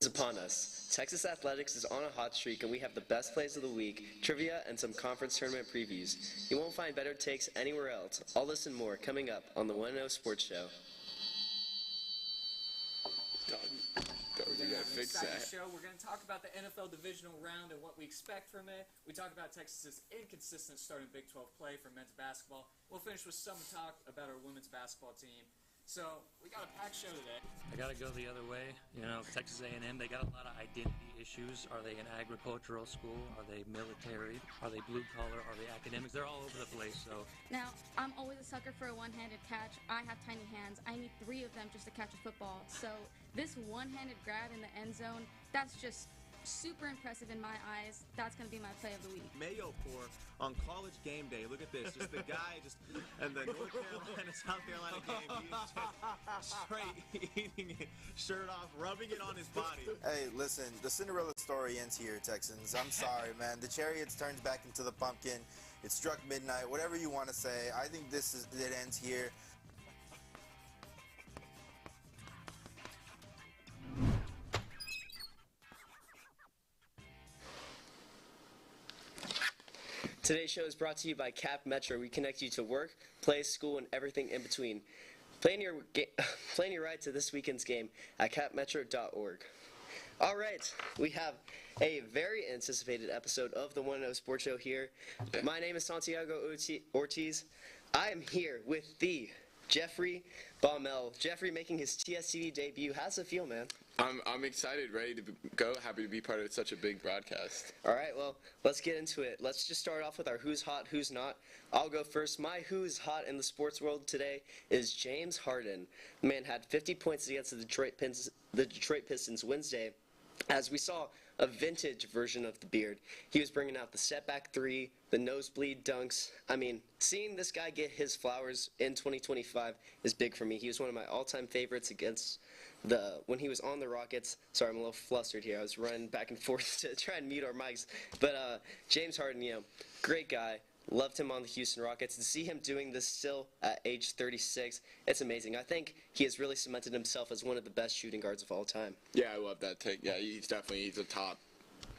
is upon us. Texas Athletics is on a hot streak, and we have the best plays of the week, trivia, and some conference tournament previews. You won't find better takes anywhere else. All this and more coming up on the 1-0 Sports Show. We're going to have an exciting show. We're going to talk about the NFL divisional round and what we expect from it. We talk about Texas's inconsistent starting Big 12 play for men's basketball. We'll finish with some talk about our women's basketball team. So we got a packed show today. I got to go the other way. You know, Texas A&M, they got a lot of identity issues. Are they an agricultural school? Are they military? Are they blue collar? Are they academics? They're all over the place. So now, I'm always a sucker for a one-handed catch. I have tiny hands. I need 3 of them just to catch a football. So this one-handed grab in the end zone, that's just super impressive in my eyes. That's going to be my play of the week. Mayo pour on college game day. Look at this. Just the guy and the North Carolina, South Carolina game, he's just straight eating it, shirt off, rubbing it on his body. Hey, listen, the Cinderella story ends here, Texans. I'm sorry, man. The chariots turns back into the pumpkin. It struck midnight. Whatever you want to say, I think it ends here. Today's show is brought to you by Cap Metro. We connect you to work, play, school, and everything in between. Plan your ride to this weekend's game at capmetro.org. All right, we have a very anticipated episode of the 1-0 Sports Show here. My name is Santiago Ortiz. I am here with the Jeffrey Baumel. Jeffrey making his TSTV debut. How's it feel, man? I'm excited, ready to go, happy to be part of such a big broadcast. All right, well, let's get into it. Let's just start off with our who's hot, who's not. I'll go first. My who's hot in the sports world today is James Harden. The man had 50 points against the Detroit Pistons Wednesday, as we saw a vintage version of the beard. He was bringing out the setback 3, the nosebleed dunks. I mean, seeing this guy get his flowers in 2025 is big for me. He was one of my all-time favorites when he was on the Rockets. Sorry, I'm a little flustered here. I was running back and forth to try and mute our mics. But James Harden, great guy. Loved him on the Houston Rockets. To see him doing this still at age 36, it's amazing. I think he has really cemented himself as one of the best shooting guards of all time. Yeah, I love that take. Yeah, he's a top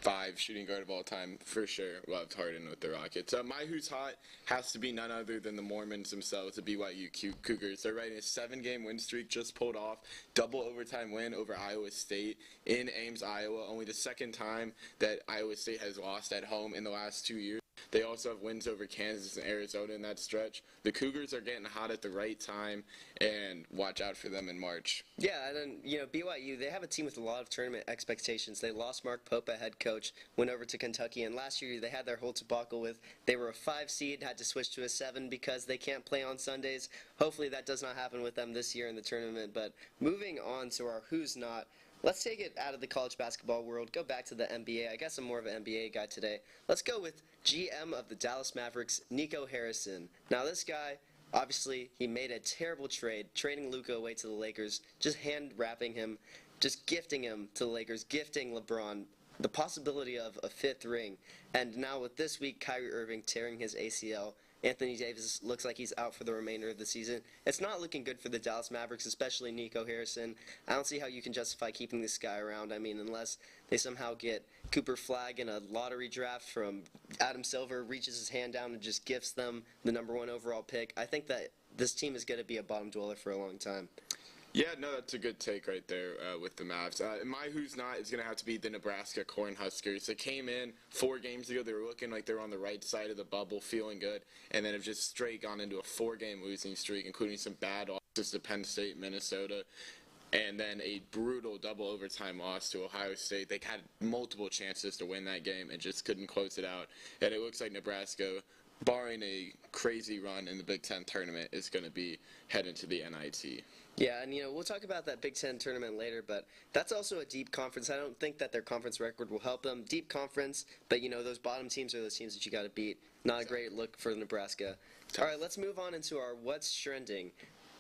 5 shooting guard of all time, for sure. Loved Harden with the Rockets. My who's hot has to be none other than the Mormons themselves, the BYU Cougars. They're riding a 7-game win streak, just pulled off double overtime win over Iowa State in Ames, Iowa. Only the second time that Iowa State has lost at home in the last 2 years. They also have wins over Kansas and Arizona in that stretch. The Cougars are getting hot at the right time, and watch out for them in March. Yeah, and then, BYU, they have a team with a lot of tournament expectations. They lost Mark Pope, head coach, went over to Kentucky, and last year they had their whole debacle with they were a 5 seed, had to switch to a 7 because they can't play on Sundays. Hopefully that does not happen with them this year in the tournament. But moving on to our who's not, let's take it out of the college basketball world, go back to the NBA. I guess I'm more of an NBA guy today. Let's go with GM of the Dallas Mavericks, Nico Harrison. Now this guy, obviously, he made a terrible trade, trading Luka away to the Lakers, just hand-wrapping him, just gifting him to the Lakers, gifting LeBron the possibility of a 5th ring. And now with this week, Kyrie Irving tearing his ACL, Anthony Davis looks like he's out for the remainder of the season. It's not looking good for the Dallas Mavericks, especially Nico Harrison. I don't see how you can justify keeping this guy around. I mean, unless they somehow get Cooper Flagg in a lottery draft from Adam Silver, reaches his hand down and just gifts them the #1 overall pick. I think that this team is going to be a bottom dweller for a long time. Yeah, no, that's a good take right there with the Mavs. My who's not is going to have to be the Nebraska Cornhuskers. They came in 4 games ago. They were looking like they were on the right side of the bubble, feeling good, and then have just straight gone into a 4-game losing streak, including some bad losses to Penn State, Minnesota, and then a brutal double overtime loss to Ohio State. They had multiple chances to win that game and just couldn't close it out. And it looks like Nebraska, barring a crazy run in the Big Ten tournament, is going to be headed to the NIT. Yeah, and we'll talk about that Big Ten tournament later, but that's also a deep conference. I don't think that their conference record will help them. Deep conference, but those bottom teams are those teams that you got to beat. Not a great look for Nebraska. All right, let's move on into our What's Trending.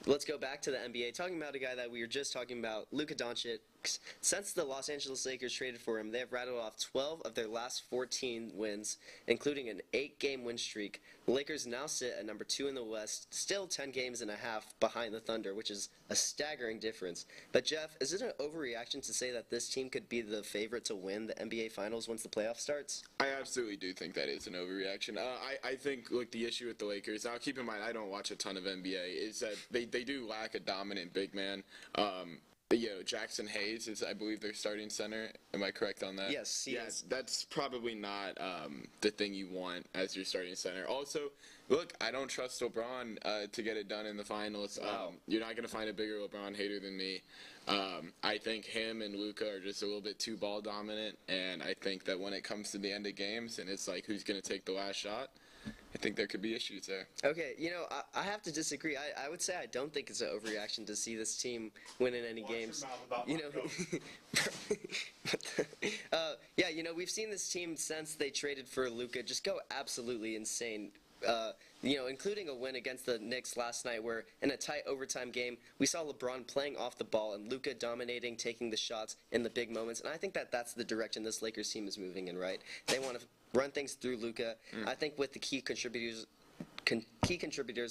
Let's go back to the NBA, talking about a guy that we were just talking about, Luka Doncic, weeks. Since the Los Angeles Lakers traded for him, they have rattled off 12 of their last 14 wins, including an 8-game win streak. The Lakers now sit at number 2 in the West, still 10 games and a half behind the Thunder, which is a staggering difference. But Jeff, is it an overreaction to say that this team could be the favorite to win the NBA Finals once the playoff starts? I absolutely do think that is an overreaction. I think, look, the issue with the Lakers, now keep in mind, I don't watch a ton of NBA, is that they do lack a dominant big man. Jackson Hayes is, I believe, their starting center. Am I correct on that? Yes, he is. That's probably not the thing you want as your starting center. Also, look, I don't trust LeBron to get it done in the finals. Wow. You're not going to find a bigger LeBron hater than me. I think him and Luka are just a little bit too ball dominant, and I think that when it comes to the end of games and it's like who's going to take the last shot, I think there could be issues there. Okay, I have to disagree. I would say I don't think it's an overreaction to see this team win in any games. We've seen this team since they traded for Luka just go absolutely insane. Including a win against the Knicks last night where in a tight overtime game, we saw LeBron playing off the ball and Luka dominating, taking the shots in the big moments. And I think that that's the direction this Lakers team is moving in, right? They want to run things through Luka. I think with the key contributors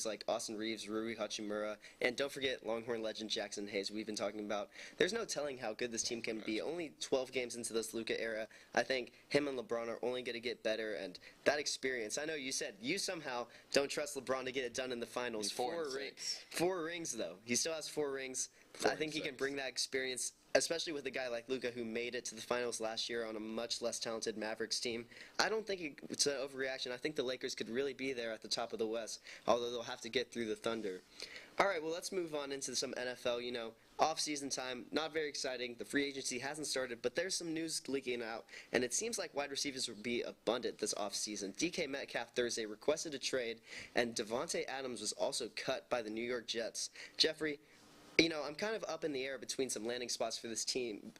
like Austin Reeves, Rui Hachimura, and don't forget Longhorn legend Jackson Hayes we've been talking about. There's no telling how good this team can be. Only 12 games into this Luka era, I think him and LeBron are only going to get better, and that experience. I know you said you somehow don't trust LeBron to get it done in the finals. Four rings, though. He still has 4 rings. I think he can bring that experience, especially with a guy like Luka who made it to the finals last year on a much less talented Mavericks team. I don't think it's an overreaction. I think the Lakers could really be there at the top of the West, although they'll have to get through the Thunder. All right, well, let's move on into some NFL. Off-season time, not very exciting. The free agency hasn't started, but there's some news leaking out, and it seems like wide receivers will be abundant this offseason. DK Metcalf Thursday requested a trade, and Davante Adams was also cut by the New York Jets. Jeffrey, I'm kind of up in the air between some landing spots for this team,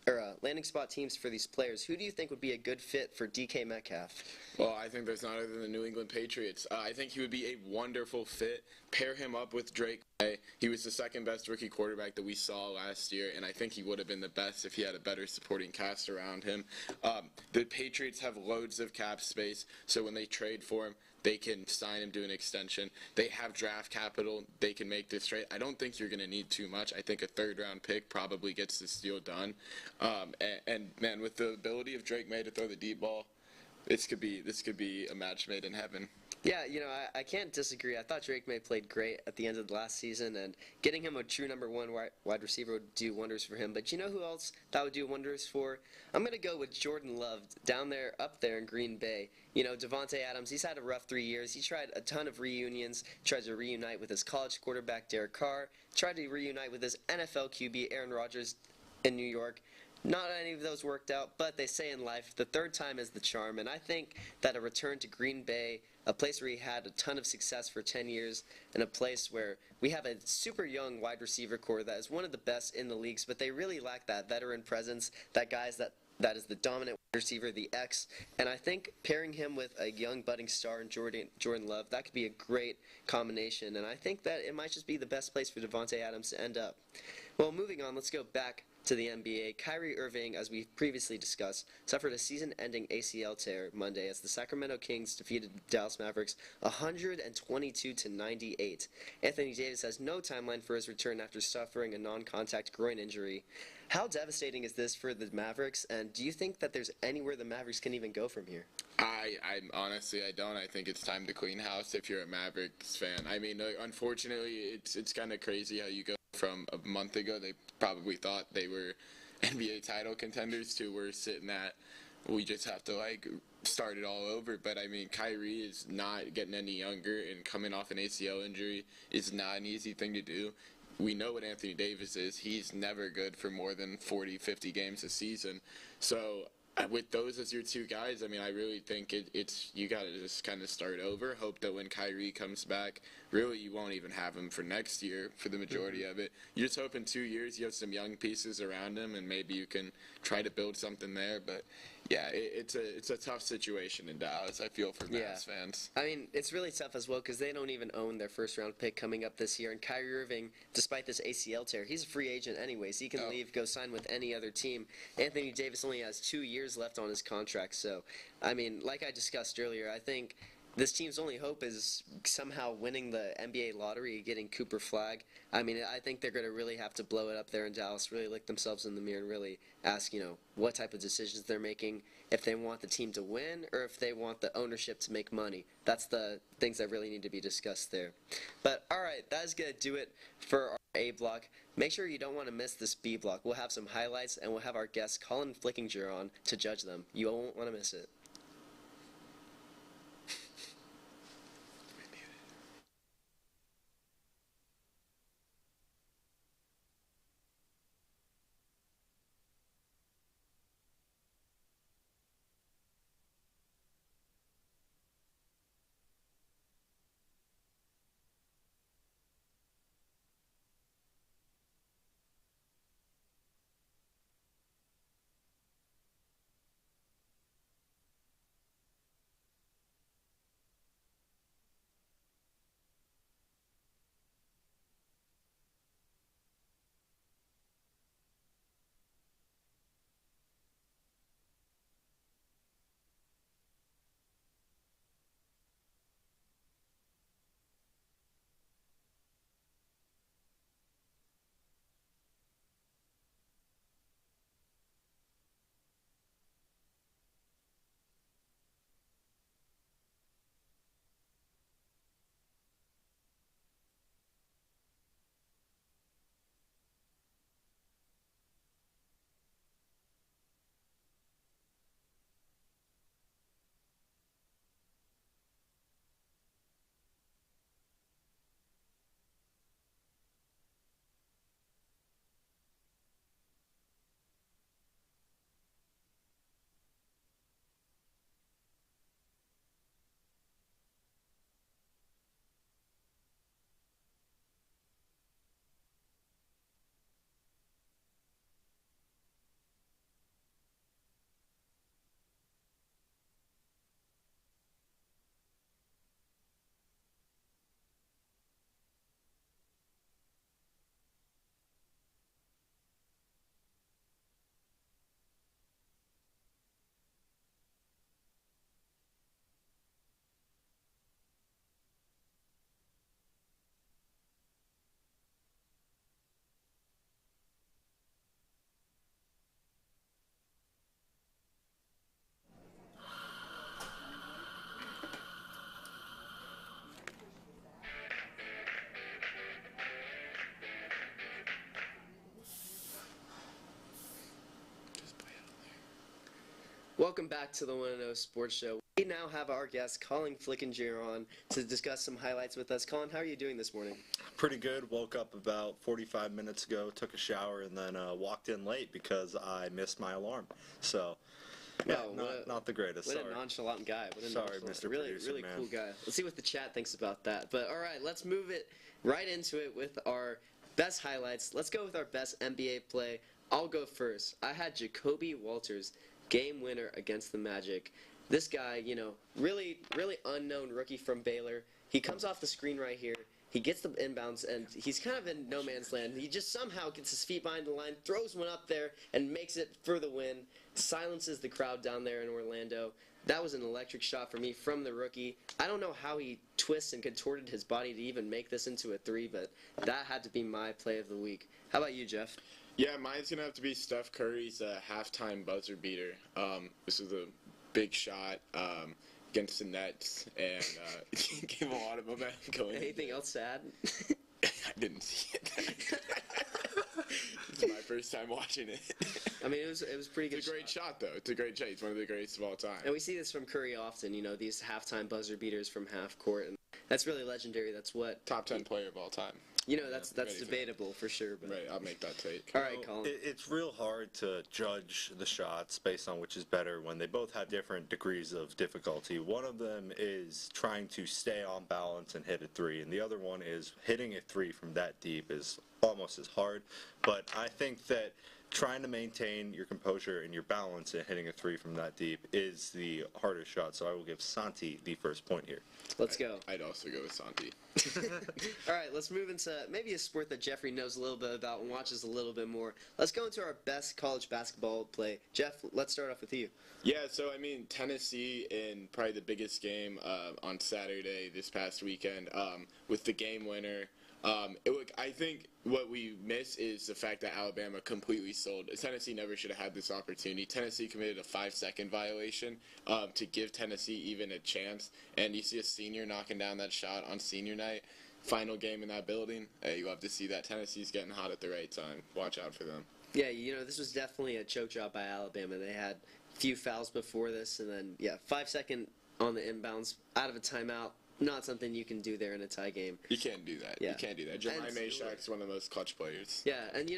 landing spot teams for these players. Who do you think would be a good fit for DK Metcalf? Well, I think there's none other than the New England Patriots. I think he would be a wonderful fit. Pair him up with Drake May. He was the second best rookie quarterback that we saw last year, and I think he would have been the best if he had a better supporting cast around him. The Patriots have loads of cap space, so when they trade for him, they can sign him to an extension. They have draft capital. They can make this trade. I don't think you're going to need too much. I think a third-round pick probably gets this deal done. Man, with the ability of Drake May to throw the deep ball, this could be a match made in heaven. Yeah, I can't disagree. I thought Drake May played great at the end of the last season, and getting him a true number 1 wide receiver would do wonders for him. But you know who else that would do wonders for? I'm going to go with Jordan Love up there in Green Bay. Davante Adams, he's had a rough 3 years. He tried a ton of reunions, tried to reunite with his college quarterback, Derek Carr, tried to reunite with his NFL QB, Aaron Rodgers, in New York. Not any of those worked out, but they say in life, the third time is the charm, and I think that a return to Green Bay, a place where he had a ton of success for 10 years, and a place where we have a super young wide receiver core that is one of the best in the leagues, but they really lack that veteran presence, that is the dominant wide receiver, the X, and I think pairing him with a young budding star in Jordan Love, that could be a great combination, and I think that it might just be the best place for Davante Adams to end up. Well, moving on, let's go back to the NBA. Kyrie Irving, as we previously discussed, suffered a season-ending ACL tear Monday as the Sacramento Kings defeated the Dallas Mavericks 122-98. Anthony Davis has no timeline for his return after suffering a non-contact groin injury. How devastating is this for the Mavericks, and do you think that there's anywhere the Mavericks can even go from here? I honestly don't. I think it's time to clean house if you're a Mavericks fan. I mean, unfortunately, it's kind of crazy how you go from a month ago, they probably thought they were NBA title contenders to we're sitting at, we just have to start it all over. But I mean, Kyrie is not getting any younger, and coming off an ACL injury is not an easy thing to do. We know what Anthony Davis is. He's never good for more than 40, 50 games a season. So with those as your two guys, I mean, I really think it's you got to just kind of start over. Hope that when Kyrie comes back, really you won't even have him for next year for the majority of it. You just hope in 2 years you have some young pieces around him, and maybe you can try to build something there. But Yeah, it's a tough situation in Dallas. I feel for Mavs fans. I mean, it's really tough as well because they don't even own their first-round pick coming up this year. And Kyrie Irving, despite this ACL tear, he's a free agent anyways. He can leave, go sign with any other team. Anthony Davis only has 2 years left on his contract. So, I mean, like I discussed earlier, I think this team's only hope is somehow winning the NBA lottery, getting Cooper Flag. I mean, I think they're going to really have to blow it up there in Dallas, really look themselves in the mirror and really ask, what type of decisions they're making, if they want the team to win or if they want the ownership to make money. That's the things that really need to be discussed there. But, all right, that is going to do it for our A block. Make sure you don't want to miss this B block. We'll have some highlights, and we'll have our guest Colin Flickinger on to judge them. You won't want to miss it. Welcome back to the 1-0 Sports Show. We now have our guest, Colin Flickinger, on to discuss some highlights with us. Colin, how are you doing this morning? Pretty good. Woke up about 45 minutes ago, took a shower, and then walked in late because I missed my alarm. So, yeah, not the greatest. What Sorry. a nonchalant guy. Sorry, Mr. Really, Producer, really man. cool guy. Let's see what the chat thinks about that. But, all right, let's move it right into it with our best highlights. Let's go with our best NBA play. I'll go first. I had Jacoby Walters, game winner against the Magic. This guy, really unknown rookie from Baylor. He comes off the screen right here. He gets the inbounds, and he's kind of in no man's land. He just somehow gets his feet behind the line, throws one up there, and makes it for the win. Silences the crowd down there in Orlando. That was an electric shot for me from the rookie. I don't know how he twists and contorted his body to even make this into a three, but that had to be my play of the week. How about you, Jeff? Yeah, mine's going to have to be Steph Curry's halftime buzzer beater. This was a big shot against the Nets, and gave a lot of momentum going. Anything else sad? I didn't see it. It's my first time watching it. I mean, it was pretty good. It's a great shot, though. It's a great shot. He's one of the greatest of all time. And we see this from Curry often, these halftime buzzer beaters from half court, and that's really legendary. That's what Top 10 player of all time. That's debatable for sure. But. Right, I'll make that take. All right, Colin. It's real hard to judge the shots based on which is better when they both have different degrees of difficulty. One of them is trying to stay on balance and hit a three, and the other one is hitting a three from that deep is almost as hard. But I think that trying to maintain your composure and your balance in hitting a three from that deep is the hardest shot. So I will give Santi the first point here. Let's go. I'd also go with Santi. All right, let's move into maybe a sport that Jeffrey knows a little bit about and watches a little bit more. Let's go into our best college basketball play. Jeff, let's start off with you. Yeah, so I mean, Tennessee in probably the biggest game on Saturday this past weekend with the game winner. I think what we miss is the fact that Alabama completely sold. Tennessee never should have had this opportunity. Tennessee committed a 5-second violation to give Tennessee even a chance. And you see a senior knocking down that shot on senior night. Final game in that building. You love to see that. Tennessee's getting hot at the right time. Watch out for them. Yeah, this was definitely a choke job by Alabama. They had a few fouls before this, and then, 5-second on the inbounds, out of a timeout. Not something you can do there in a tie game. You can't do that. Yeah. You can't do that. Jemai Mayshak's one of the most clutch players. Yeah, and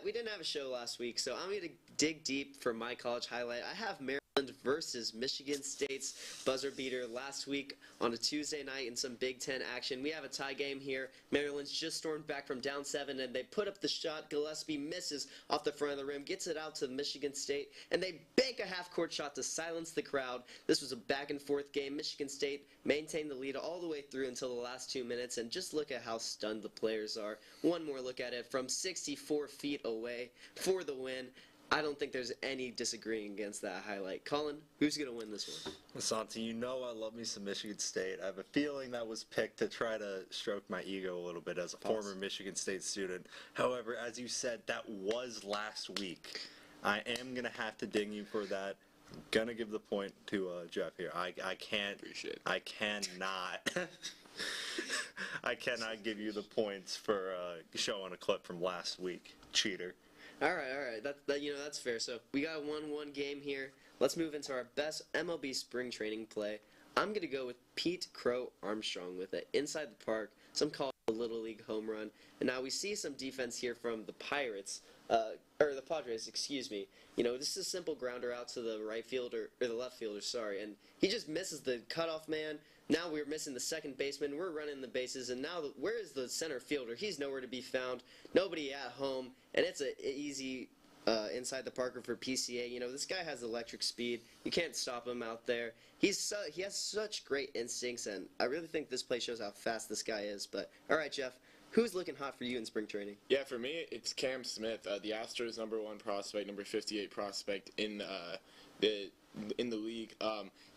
we didn't have a show last week, so I'm going to dig deep for my college highlight. I have Maryland versus Michigan State's buzzer beater last week on a Tuesday night in some Big Ten action. We have a tie game here. Maryland's just stormed back from down 7, and they put up the shot. Gillespie misses off the front of the rim, gets it out to Michigan State, and they bank a half-court shot to silence the crowd. This was a back-and-forth game. Michigan State maintained the lead all the way through until the last 2 minutes, and just look at how stunned the players are. One more look at it from 64 feet away for the win. I don't think there's any disagreeing against that highlight. Colin, who's going to win this one? Santi, I love me some Michigan State. I have a feeling that was picked to try to stroke my ego a little bit as a former Michigan State student. However, as you said, that was last week. I am going to have to ding you for that. I'm going to give the point to Jeff here. I can't. Appreciate it. I cannot. I cannot give you the points for showing a clip from last week. Cheater. All right. That's fair. So we got a 1-1 game here. Let's move into our best MLB spring training play. I'm going to go with Pete Crow Armstrong with it inside the park. Some call it a Little League home run. And now we see some defense here from the Pirates, or the Padres, excuse me. This is a simple grounder out to the right fielder, or the left fielder, sorry. And he just misses the cutoff man. Now we're missing the second baseman. We're running the bases. And now where is the center fielder? He's nowhere to be found. Nobody at home. And it's an easy inside the Parker for PCA. This guy has electric speed. You can't stop him out there. He has such great instincts, and I really think this play shows how fast this guy is. But, all right, Jeff, who's looking hot for you in spring training? Yeah, for me, it's Cam Smith, the Astros' #1 prospect, number 58 prospect in the league.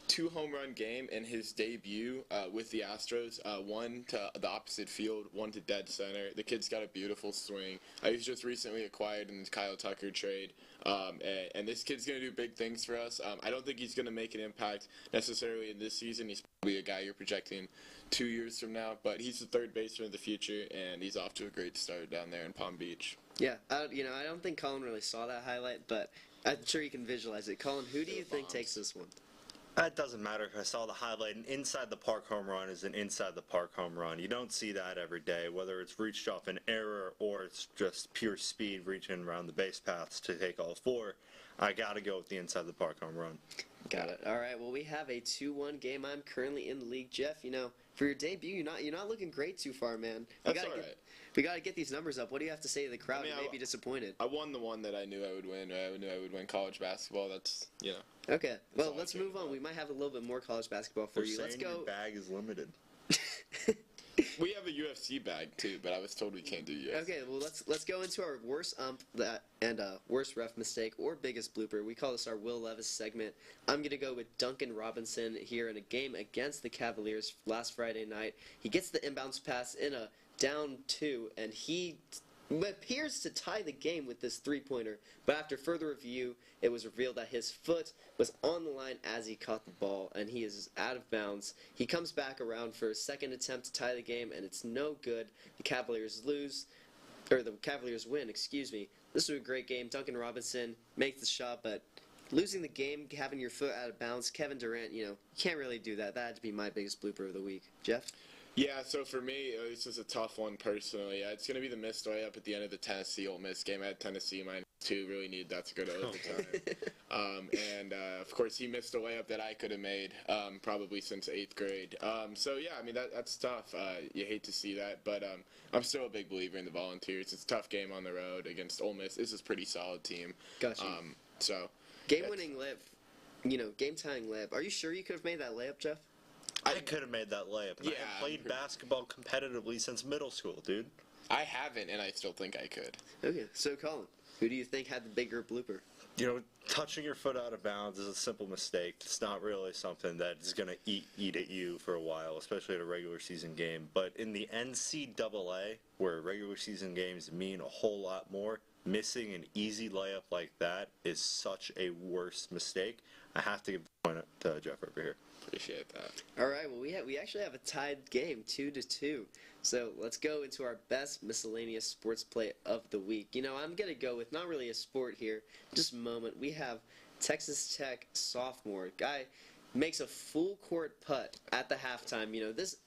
2 home run game in his debut with the Astros, 1 to the opposite field, 1 to dead center. The kid's got a beautiful swing. He was just recently acquired in the Kyle Tucker trade, and this kid's going to do big things for us. I don't think he's going to make an impact necessarily in this season. He's probably a guy you're projecting 2 years from now, but he's the third baseman of the future, and he's off to a great start down there in Palm Beach. Yeah, I don't think Colin really saw that highlight, but I'm sure you can visualize it. Colin, who do you think takes this one? It doesn't matter if I saw the highlight. An inside the park home run is an inside the park home run. You don't see that every day, whether it's reached off an error or it's just pure speed reaching around the base paths to take all 4. I got to go with the inside the park home run. Got it. All right. Well, we have a 2-1 game. I'm currently in the league. Jeff, for your debut, you're not looking great too far, man. That's all right. We got to get these numbers up. What do you have to say to the crowd? You may be disappointed. I won the one that I knew I would win. I knew I would win college basketball. That's, Okay. Well, let's move on. We might have a little bit more college basketball for you. Let's go. Your bag is limited. We have a UFC bag too, but I was told we can't do UFC. Okay, well let's go into our worst worst ref mistake or biggest blooper. We call this our Will Levis segment. I'm gonna go with Duncan Robinson here in a game against the Cavaliers last Friday night. He gets the inbounds pass in a down 2, and he appears to tie the game with this 3-pointer, but after further review, it was revealed that his foot was on the line as he caught the ball, and he is out of bounds. He comes back around for a second attempt to tie the game, and it's no good. The Cavaliers win, excuse me. This was a great game. Duncan Robinson makes the shot, but losing the game, having your foot out of bounds, Kevin Durant, you can't really do that. That had to be my biggest blooper of the week. Jeff? Yeah, so for me, this is a tough one personally. It's going to be the missed layup at the end of the Tennessee Ole Miss game. I had Tennessee -2, really needed that to go to overtime. Of course, he missed a layup that I could have made probably since 8th grade. So, yeah, I mean, that's tough. You hate to see that, but I'm still a big believer in the Volunteers. It's a tough game on the road against Ole Miss. This is a pretty solid team. Gotcha. Game-winning layup, game-tying layup. Are you sure you could have made that layup, Jeff? I could have made that layup. And Yeah, I have played basketball competitively since middle school, dude. I haven't, and I still think I could. Okay, so Colin, who do you think had the bigger blooper? Touching your foot out of bounds is a simple mistake. It's not really something that is going to eat at you for a while, especially at a regular season game. But in the NCAA, where regular season games mean a whole lot more, missing an easy layup like that is such a worse mistake. I have to give the point to Jeff over here. Appreciate that. All right, well, we actually have a tied game, 2-2. So let's go into our best miscellaneous sports play of the week. I'm going to go with not really a sport here, just a moment. We have Texas Tech sophomore. Guy makes a full court putt at the halftime. This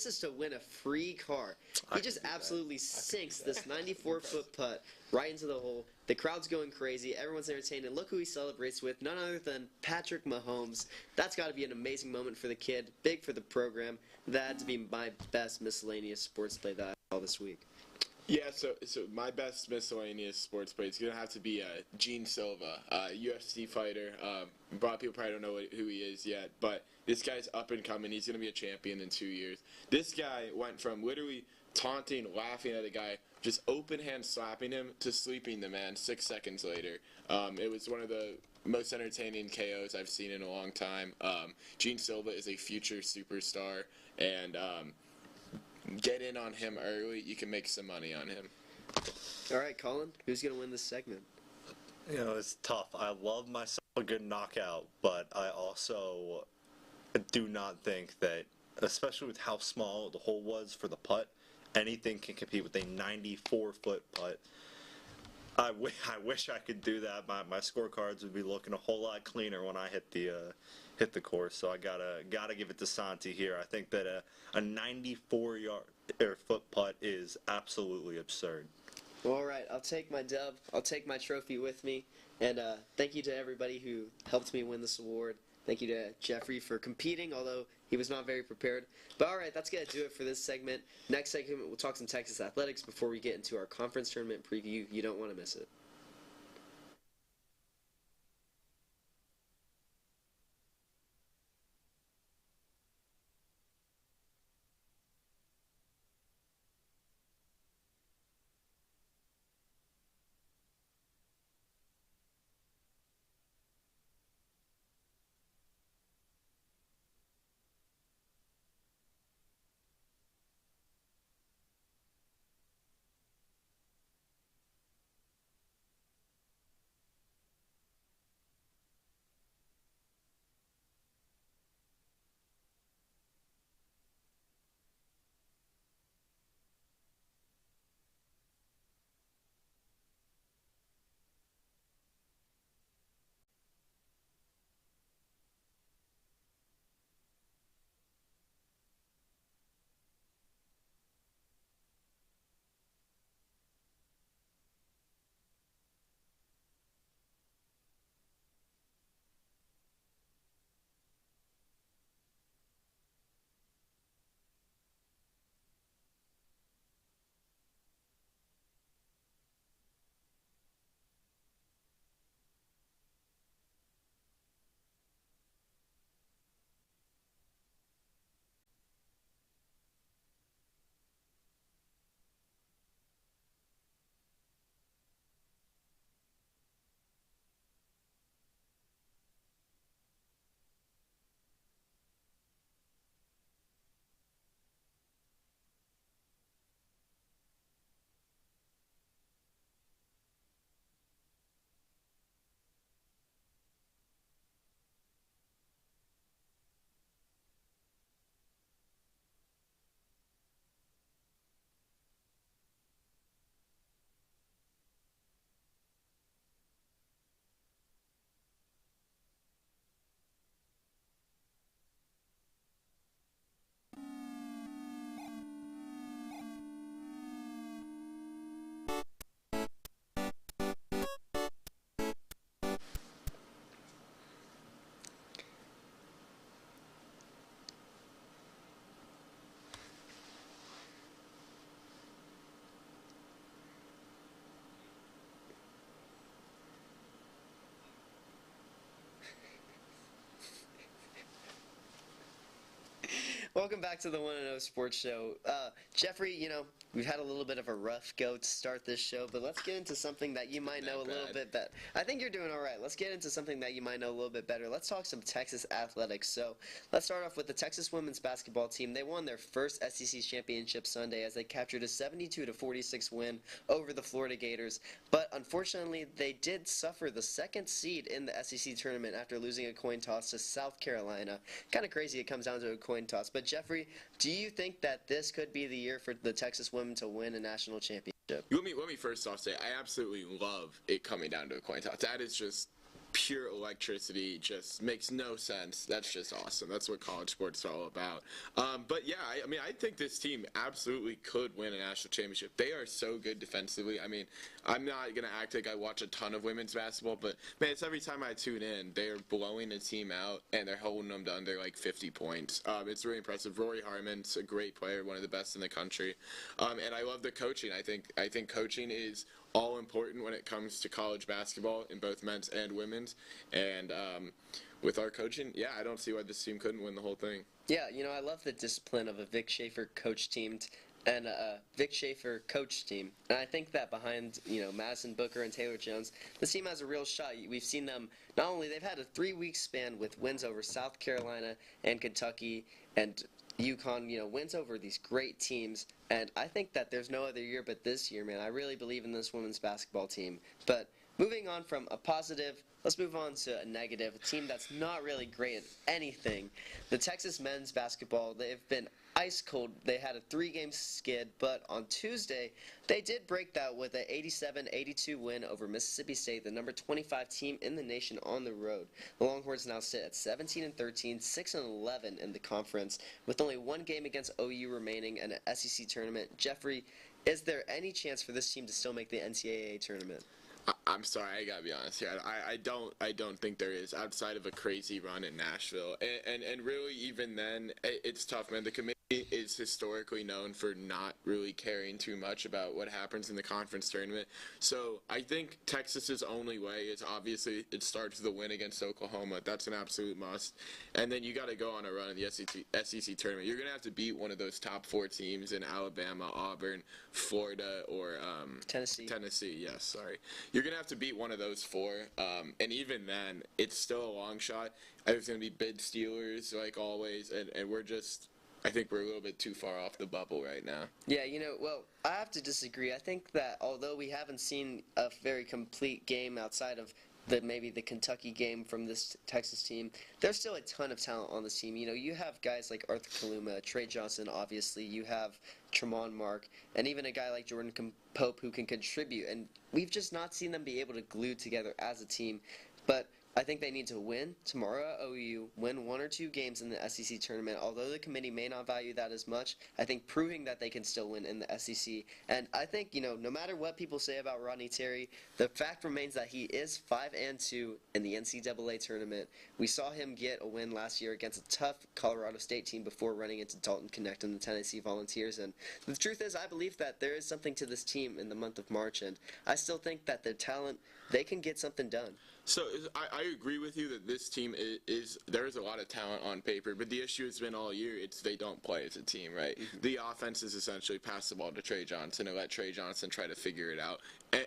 is to win a free car. He just absolutely sinks this 94-foot putt right into the hole. The crowd's going crazy. Everyone's entertained. And look who he celebrates with, none other than Patrick Mahomes. That's got to be an amazing moment for the kid, big for the program. That had to be my best miscellaneous sports play that I saw this week. Yeah, so my best miscellaneous sports play is going to have to be Gene Silva, UFC fighter. A lot of people probably don't know who he is yet, but this guy's up and coming. He's going to be a champion in 2 years. This guy went from literally taunting, laughing at a guy, just open hand slapping him, to sleeping the man 6 seconds later. It was one of the most entertaining KOs I've seen in a long time. Gene Silva is a future superstar, and get in on him early. You can make some money on him. All right, Colin, who's going to win this segment? It's tough. I love myself a good knockout, but I also do not think that, especially with how small the hole was for the putt, anything can compete with a 94-foot putt. I wish I could do that. My scorecards would be looking a whole lot cleaner when I hit the course. So I gotta give it to Santi here. I think that a 94-foot putt is absolutely absurd. Well, all right, I'll take my dub. I'll take my trophy with me. And thank you to everybody who helped me win this award. Thank you to Jeffrey for competing, although he was not very prepared. But all right, that's going to do it for this segment. Next segment, we'll talk some Texas athletics before we get into our conference tournament preview. You don't want to miss it. Welcome back to the 1-0 Sports Show. Jeffrey, we've had a little bit of a rough go to start this show, but let's get into something that you might know a little bit better. I think you're doing all right. Let's get into something that you might know a little bit better. Let's talk some Texas athletics. So let's start off with the Texas women's basketball team. They won their first SEC championship Sunday as they captured a 72-46 win over the Florida Gators. But unfortunately, they did suffer the second seed in the SEC tournament after losing a coin toss to South Carolina. Kind of crazy it comes down to a coin toss. But Jeffrey, do you think that this could be the year for the Texas women to win a national championship? Let me first off say I absolutely love it coming down to a coin toss. That is just pure electricity, just makes no sense. That's just awesome. That's what college sports is all about. But yeah, I think this team absolutely could win a national championship. They are so good defensively. I mean, I'm not going to act like I watch a ton of women's basketball, but man, it's every time I tune in, they're blowing a team out and they're holding them to under like 50 points. It's really impressive. Rory Harmon's a great player, one of the best in the country. And I love the coaching. I think coaching is all important when it comes to college basketball in both men's and women's. And with our coaching, yeah, I don't see why this team couldn't win the whole thing. Yeah, I love the discipline of a Vic Schaefer coach team and a Vic Schaefer coach team. And I think that behind, Madison Booker and Taylor Jones, this team has a real shot. We've seen them, not only they've had a 3-week span with wins over South Carolina and Kentucky and UConn, wins over these great teams, and I think that there's no other year but this year, man. I really believe in this women's basketball team. But moving on from a positive, let's move on to a negative, a team that's not really great at anything. The Texas men's basketball, they've been ice cold. They had a 3-game skid, but on Tuesday, they did break that with an 87-82 win over Mississippi State, the number 25 team in the nation on the road. The Longhorns now sit at 17-13, 6-11 in the conference, with only one game against OU remaining in an SEC tournament. Jeffrey, is there any chance for this team to still make the NCAA tournament? I'm sorry, I gotta be honest here. I don't think there is, outside of a crazy run in Nashville, and really even then, it's tough, man. The committee is historically known for not really caring too much about what happens in the conference tournament. So I think Texas's only way is obviously it starts with a win against Oklahoma. That's an absolute must, and then you got to go on a run in the SEC tournament. You're gonna have to beat one of those top 4 teams in Alabama, Auburn, Florida, or Tennessee. Yes, sorry. You're going to have to beat one of those 4, and even then, it's still a long shot. I think it's going to be bid Steelers, like always, and I think we're a little bit too far off the bubble right now. Yeah, well, I have to disagree. I think that although we haven't seen a very complete game outside of maybe the Kentucky game from this Texas team, there's still a ton of talent on this team. You have guys like Arthur Kaluma, Trey Johnson, obviously. You have Tremont Mark, and even a guy like Jordan Pope who can contribute. And we've just not seen them be able to glue together as a team. But I think they need to win tomorrow at OU, win 1 or 2 games in the SEC tournament. Although the committee may not value that as much, I think proving that they can still win in the SEC. And I think, no matter what people say about Rodney Terry, the fact remains that he is 5-2 in the NCAA tournament. We saw him get a win last year against a tough Colorado State team before running into Dalton Connect and the Tennessee Volunteers. And the truth is, I believe that there is something to this team in the month of March, and I still think that their talent, they can get something done. So I agree with you that this team there is a lot of talent on paper, but the issue has been all year they don't play as a team, right? Mm-hmm. The offense is essentially pass the ball to Trey Johnson and let Trey Johnson try to figure it out,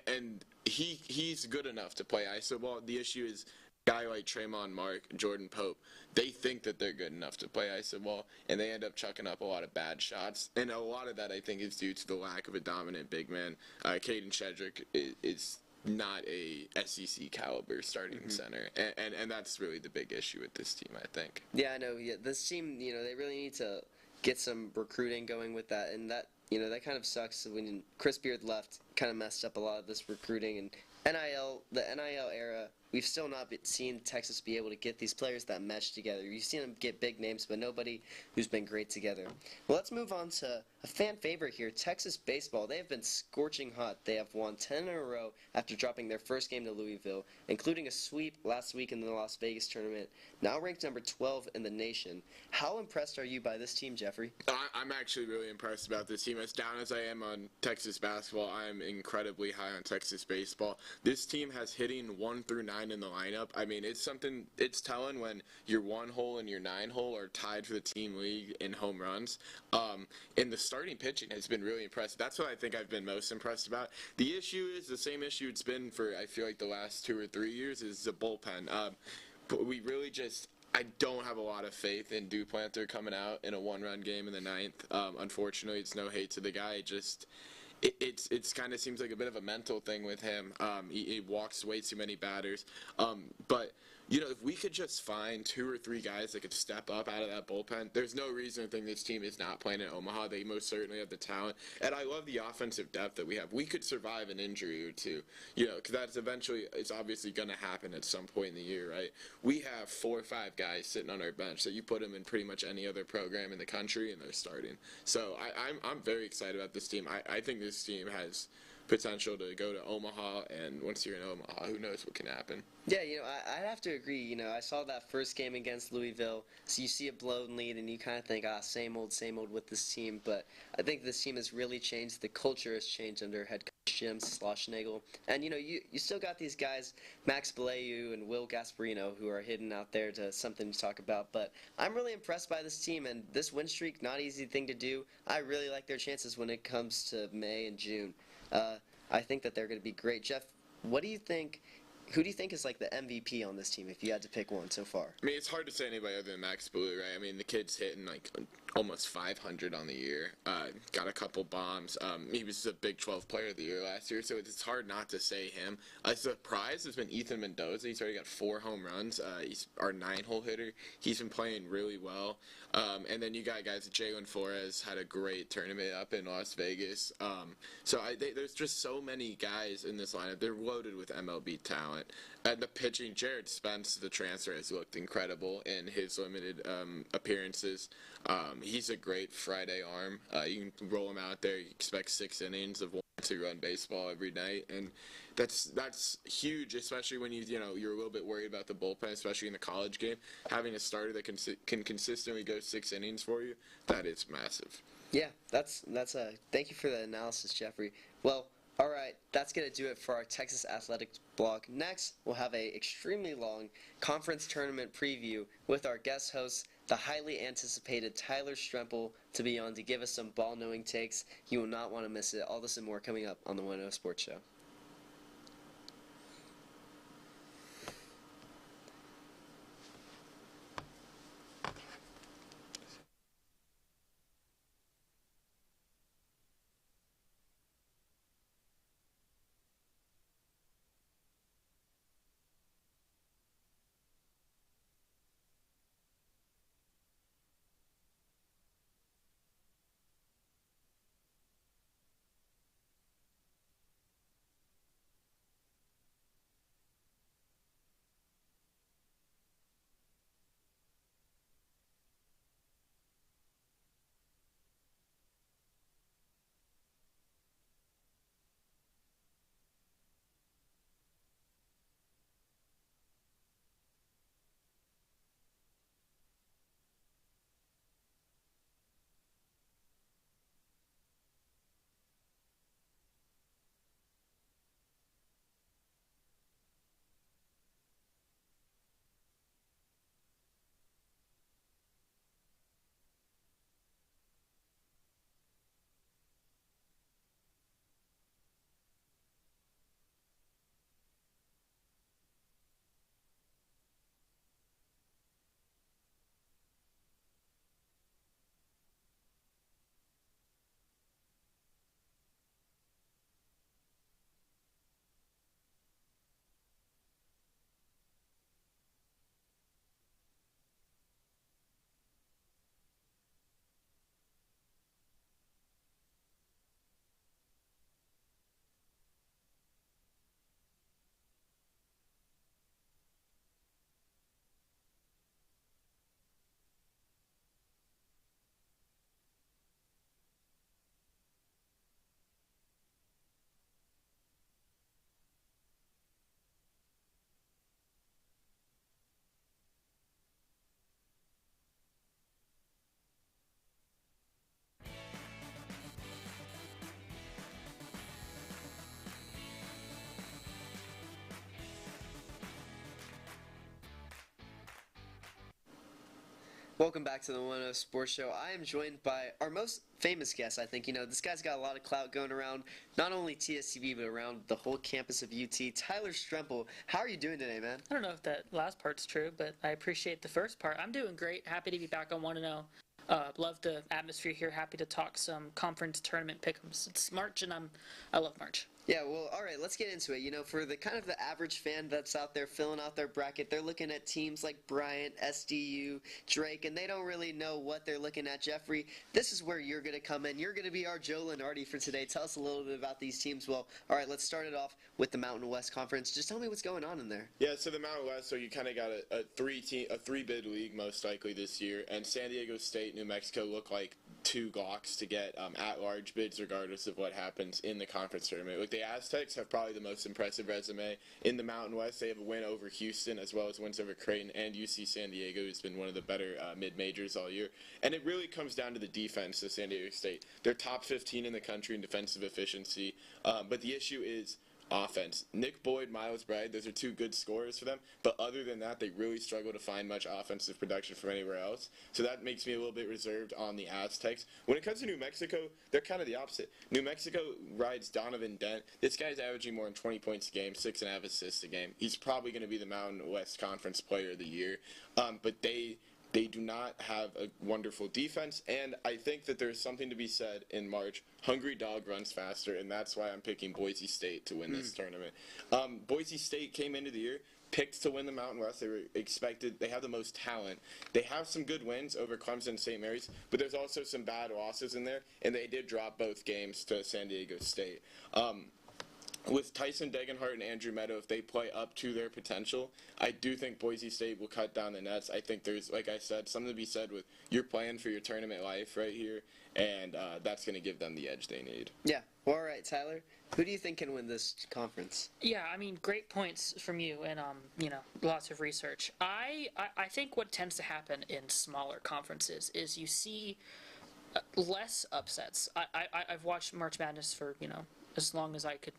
and he's good enough to play iso ball. The issue is a guy like Tremont Mark, Jordan Pope, they think that they're good enough to play iso ball, and they end up chucking up a lot of bad shots, and a lot of that I think is due to the lack of a dominant big man. Caden Shedrick is not a SEC caliber starting center, and that's really the big issue with this team, I think. Yeah, I know. Yeah, this team, they really need to get some recruiting going with that, and that that kind of sucks when Chris Beard left. Kind of messed up a lot of this recruiting and the NIL era. We've still not seen Texas be able to get these players that mesh together. You've seen them get big names, but nobody who's been great together. Well, let's move on to a fan favorite here, Texas baseball. They have been scorching hot. They have won 10 in a row after dropping their first game to Louisville, including a sweep last week in the Las Vegas tournament. Now ranked number 12 in the nation. How impressed are you by this team, Jeffrey? I'm actually really impressed about this team. As down as I am on Texas basketball, I am incredibly high on Texas baseball. This team has hitting 1 through 9 bullpen in the lineup. I mean, it's telling when your 1 hole and your 9 hole are tied for the team lead in home runs. And the starting pitching has been really impressive. That's what I think I've been most impressed about. The issue is the same issue it's been for, I feel like, the last 2 or 3 years is the bullpen. But we really just, I don't have a lot of faith in Duplanter coming out in a 1-run game in the 9th. Unfortunately, it's no hate to the guy. It's kind of seems like a bit of a mental thing with him. He walks way too many batters. But if we could just find 2 or 3 guys that could step up out of that bullpen, there's no reason to think this team is not playing in Omaha. They most certainly have the talent, and I love the offensive depth that we have. We could survive an injury or two, because that's eventually, it's obviously going to happen at some point in the year, right? We have 4 or 5 guys sitting on our bench that you put them in pretty much any other program in the country, and they're starting. So I'm very excited about this team. I think this team has potential to go to Omaha, and once you're in Omaha, who knows what can happen. Yeah, I'd have to agree. I saw that first game against Louisville, so you see a blown lead, and you kind of think, same old with this team. But I think this team has really changed. The culture has changed under head coach Jim Schlossnagle. And, you still got these guys, Max Bellew and Will Gasparino, who are hidden out there to something to talk about. But I'm really impressed by this team, and this win streak, not easy thing to do. I really like their chances when it comes to May and June. I think that they're going to be great. Jeff, what do you think? Who do you think is like the MVP on this team if you had to pick one so far? I mean, it's hard to say anybody other than Max Blue, right? I mean, the kid's hitting like almost 500 on the year. Got a couple bombs. He was the Big 12 Player of the Year last year, so it's hard not to say him. A surprise has been Ethan Mendoza. He's already got 4 home runs. He's our 9-hole hitter. He's been playing really well. And then you got guys, Jalen Flores had a great tournament up in Las Vegas. So there's just so many guys in this lineup. They're loaded with MLB talent. And the pitching, Jared Spence, the transfer, has looked incredible in his limited appearances. He's a great Friday arm. You can roll him out there. You expect 6 innings of 1-2-run baseball every night, and that's huge, especially when you're a little bit worried about the bullpen, especially in the college game. Having a starter that can consistently go 6 innings for you, that is massive. Yeah, that's thank you for the analysis, Jeffrey. Well, all right, that's going to do it for our Texas Athletics blog. Next, we'll have a extremely long conference tournament preview with our guest host, the highly anticipated Tyler Strempel, to be on to give us some ball-knowing takes. You will not want to miss it. All this and more coming up on the 1-0 Sports Show. Welcome back to the 1-0 Sports Show. I am joined by our most famous guest, I think. You know, this guy's got a lot of clout going around, not only TSTV, but around the whole campus of UT. Tyler Strempel, how are you doing today, man? I don't know if that last part's true, but I appreciate the first part. I'm doing great. Happy to be back on 1-0. Love the atmosphere here. Happy to talk some conference tournament pick'ems. It's March, and I love March. Yeah, well, all right, let's get into it. You know, for the kind of the average fan that's out there filling out their bracket, they're looking at teams like Bryant, SDU, Drake, and they don't really know what they're looking at. Jeffrey, this is where you're going to come in. You're going to be our Joe Lenardi for today. Tell us a little bit about these teams. Well, all right, let's start it off with the Mountain West Conference. Just tell me what's going on in there. Yeah, so the Mountain West, so you kind of got a three-bid league most likely this year, and San Diego State, New Mexico look like two locks to get at-large bids regardless of what happens in the conference tournament. Like the Aztecs have probably the most impressive resume in the Mountain West. They have a win over Houston as well as wins over Creighton and UC San Diego, who's been one of the better mid-majors all year. And it really comes down to the defense of San Diego State. They're top 15 in the country in defensive efficiency, but the issue is offense. Nick Boyd, Miles Bragg, those are two good scorers for them, but other than that, they really struggle to find much offensive production from anywhere else. So that makes me a little bit reserved on the Aztecs. When it comes to New Mexico, they're kind of the opposite. New Mexico rides Donovan Dent. This guy's averaging more than 20 points a game, 6.5 assists a game. He's probably going to be the Mountain West Conference Player of the Year, but they do not have a wonderful defense, and I think that there's something to be said in March. Hungry dog runs faster, and that's why I'm picking Boise State to win this tournament. Boise State came into the year picked to win the Mountain West. They were expected. They have the most talent. They have some good wins over Clemson and St. Mary's, but there's also some bad losses in there, and they did drop both games to San Diego State. With Tyson Degenhart and Andrew Meadow, if they play up to their potential, I do think Boise State will cut down the nets. I think there's, like I said, something to be said with you're playing for your tournament life right here, and that's going to give them the edge they need. Yeah. Well, all right, Tyler. Who do you think can win this conference? Yeah, I mean, great points from you, and lots of research. I think what tends to happen in smaller conferences is you see less upsets. I've watched March Madness for as long as I could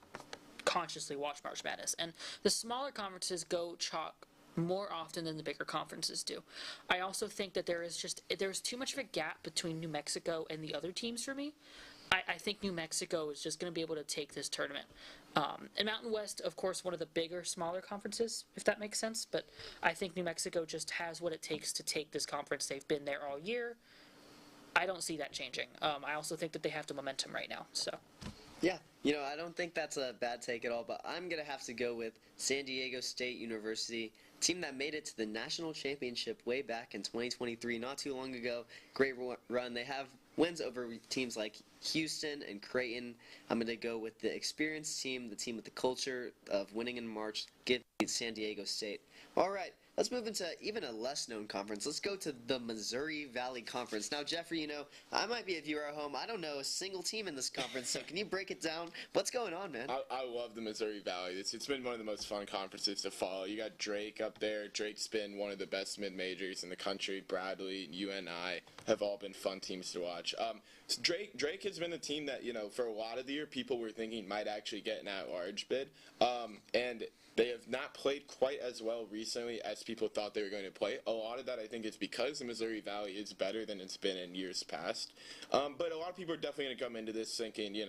consciously watch March Madness, and the smaller conferences go chalk more often than the bigger conferences do. I also think that there's too much of a gap between New Mexico and the other teams for me. I think New Mexico is just going to be able to take this tournament. And Mountain West, of course, one of the bigger, smaller conferences, if that makes sense, but I think New Mexico just has what it takes to take this conference. They've been there all year. I don't see that changing. I also think that they have the momentum right now, so... Yeah, I don't think that's a bad take at all, but I'm going to have to go with San Diego State University, team that made it to the national championship way back in 2023, not too long ago. Great run. They have wins over teams like Houston and Creighton. I'm going to go with the experienced team, the team with the culture of winning in March. Give me San Diego State. All right. Let's move into even a less-known conference. Let's go to the Missouri Valley Conference. Now, Jeffrey, I might be a viewer at home. I don't know a single team in this conference, so can you break it down? What's going on, man? I love the Missouri Valley. It's been one of the most fun conferences to follow. You got Drake up there. Drake's been one of the best mid-majors in the country. Bradley, UNI have all been fun teams to watch. So Drake has been the team that, for a lot of the year, people were thinking might actually get an at-large bid. And they have not played quite as well recently as people thought they were going to play. A lot of that, I think, is because the Missouri Valley is better than it's been in years past. But a lot of people are definitely going to come into this thinking,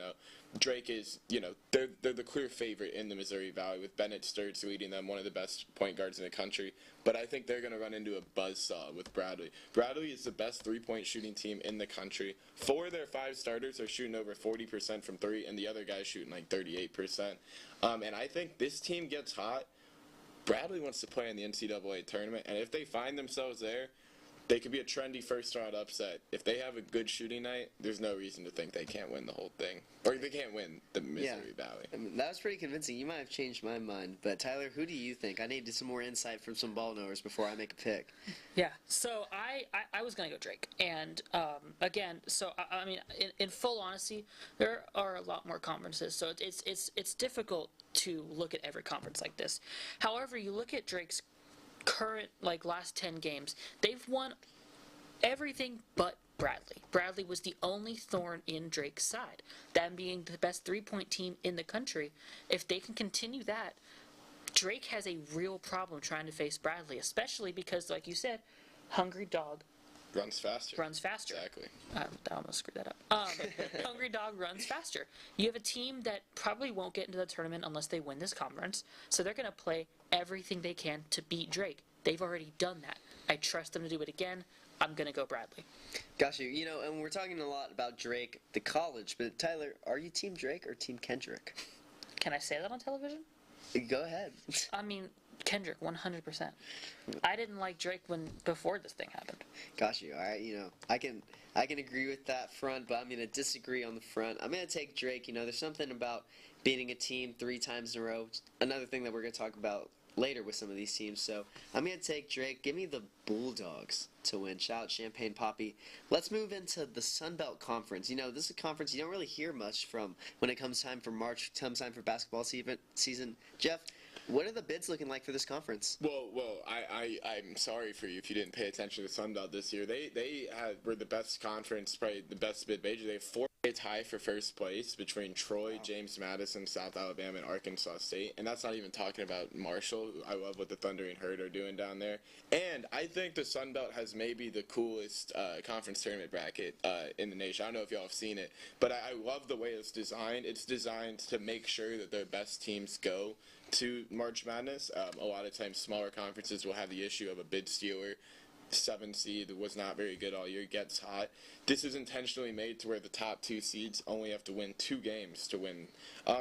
Drake is, they're the clear favorite in the Missouri Valley with Bennett Sturts leading them, one of the best point guards in the country. But I think they're going to run into a buzzsaw with Bradley. Bradley is the best three-point shooting team in the country. 4 of their 5 starters are shooting over 40% from 3, and the other guy's shooting like 38%. And I think this team gets hot. Bradley wants to play in the NCAA tournament, and if they find themselves there, they could be a trendy first-round upset. If they have a good shooting night, there's no reason to think they can't win the whole thing. Or they can't win the Missouri Valley. I mean, that was pretty convincing. You might have changed my mind. But, Tyler, who do you think? I need some more insight from some ball knowers before I make a pick. Yeah, so I was going to go Drake. And, again, I mean, in full honesty, there are a lot more conferences. So it's difficult to look at every conference like this. However, you look at Drake's current last 10 games, they've won everything but Bradley. Bradley was the only thorn in Drake's side, them being the best three-point team in the country. If they can continue that, Drake has a real problem trying to face Bradley, especially because, like you said, hungry dog Runs faster. Runs faster. Exactly. I almost screwed that up. Hungry Dog runs faster. You have a team that probably won't get into the tournament unless they win this conference, so they're going to play everything they can to beat Drake. They've already done that. I trust them to do it again. I'm going to go Bradley. Gosh, you know, and we're talking a lot about Drake, the college, but Tyler, are you Team Drake or Team Kendrick? Can I say that on television? Go ahead. I mean, Kendrick, 100%. I didn't like Drake before this thing happened. Gosh, all right, you know, I can agree with that front, but I'm going to disagree on the front. I'm going to take Drake. You know, there's something about beating a team 3 times in a row. Another thing that we're going to talk about later with some of these teams. So I'm going to take Drake. Give me the Bulldogs to win. Shout out Champagne Poppy. Let's move into the Sun Belt Conference. You know, this is a conference you don't really hear much from when it comes time for March, comes time for basketball season. Jeff, what are the bids looking like for this conference? Well, I'm sorry for you if you didn't pay attention to Sun Belt this year. They were the best conference, probably the best bid major. They have 4-way tie for first place between Troy, James Madison, South Alabama, and Arkansas State. And that's not even talking about Marshall. I love what the Thundering Herd are doing down there. And I think the Sun Belt has maybe the coolest conference tournament bracket in the nation. I don't know if y'all have seen it, but I love the way it's designed. It's designed to make sure that their best teams go to March Madness. A lot of times smaller conferences will have the issue of a bid stealer. 7 seed was not very good all year, gets hot. This is intentionally made to where the top 2 seeds only have to win 2 games to win.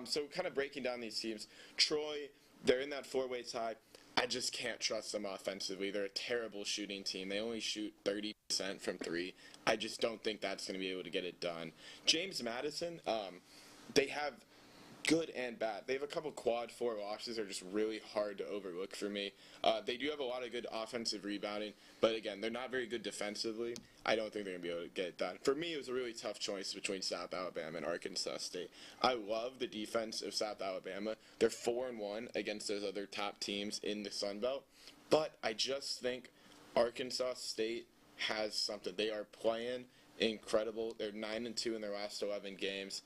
So kind of breaking down these teams, Troy, they're in that 4-way tie. I just can't trust them offensively. They're a terrible shooting team. They only shoot 30% from 3. I just don't think that's going to be able to get it done. James Madison, they have good and bad. They have a couple quad 4 losses that are just really hard to overlook for me. They do have a lot of good offensive rebounding, but again, they're not very good defensively. I don't think they're going to be able to get it done. For me, it was a really tough choice between South Alabama and Arkansas State. I love the defense of South Alabama. They're 4-1 against those other top teams in the Sun Belt, but I just think Arkansas State has something. They are playing incredible. They're 9-2 in their last 11 games.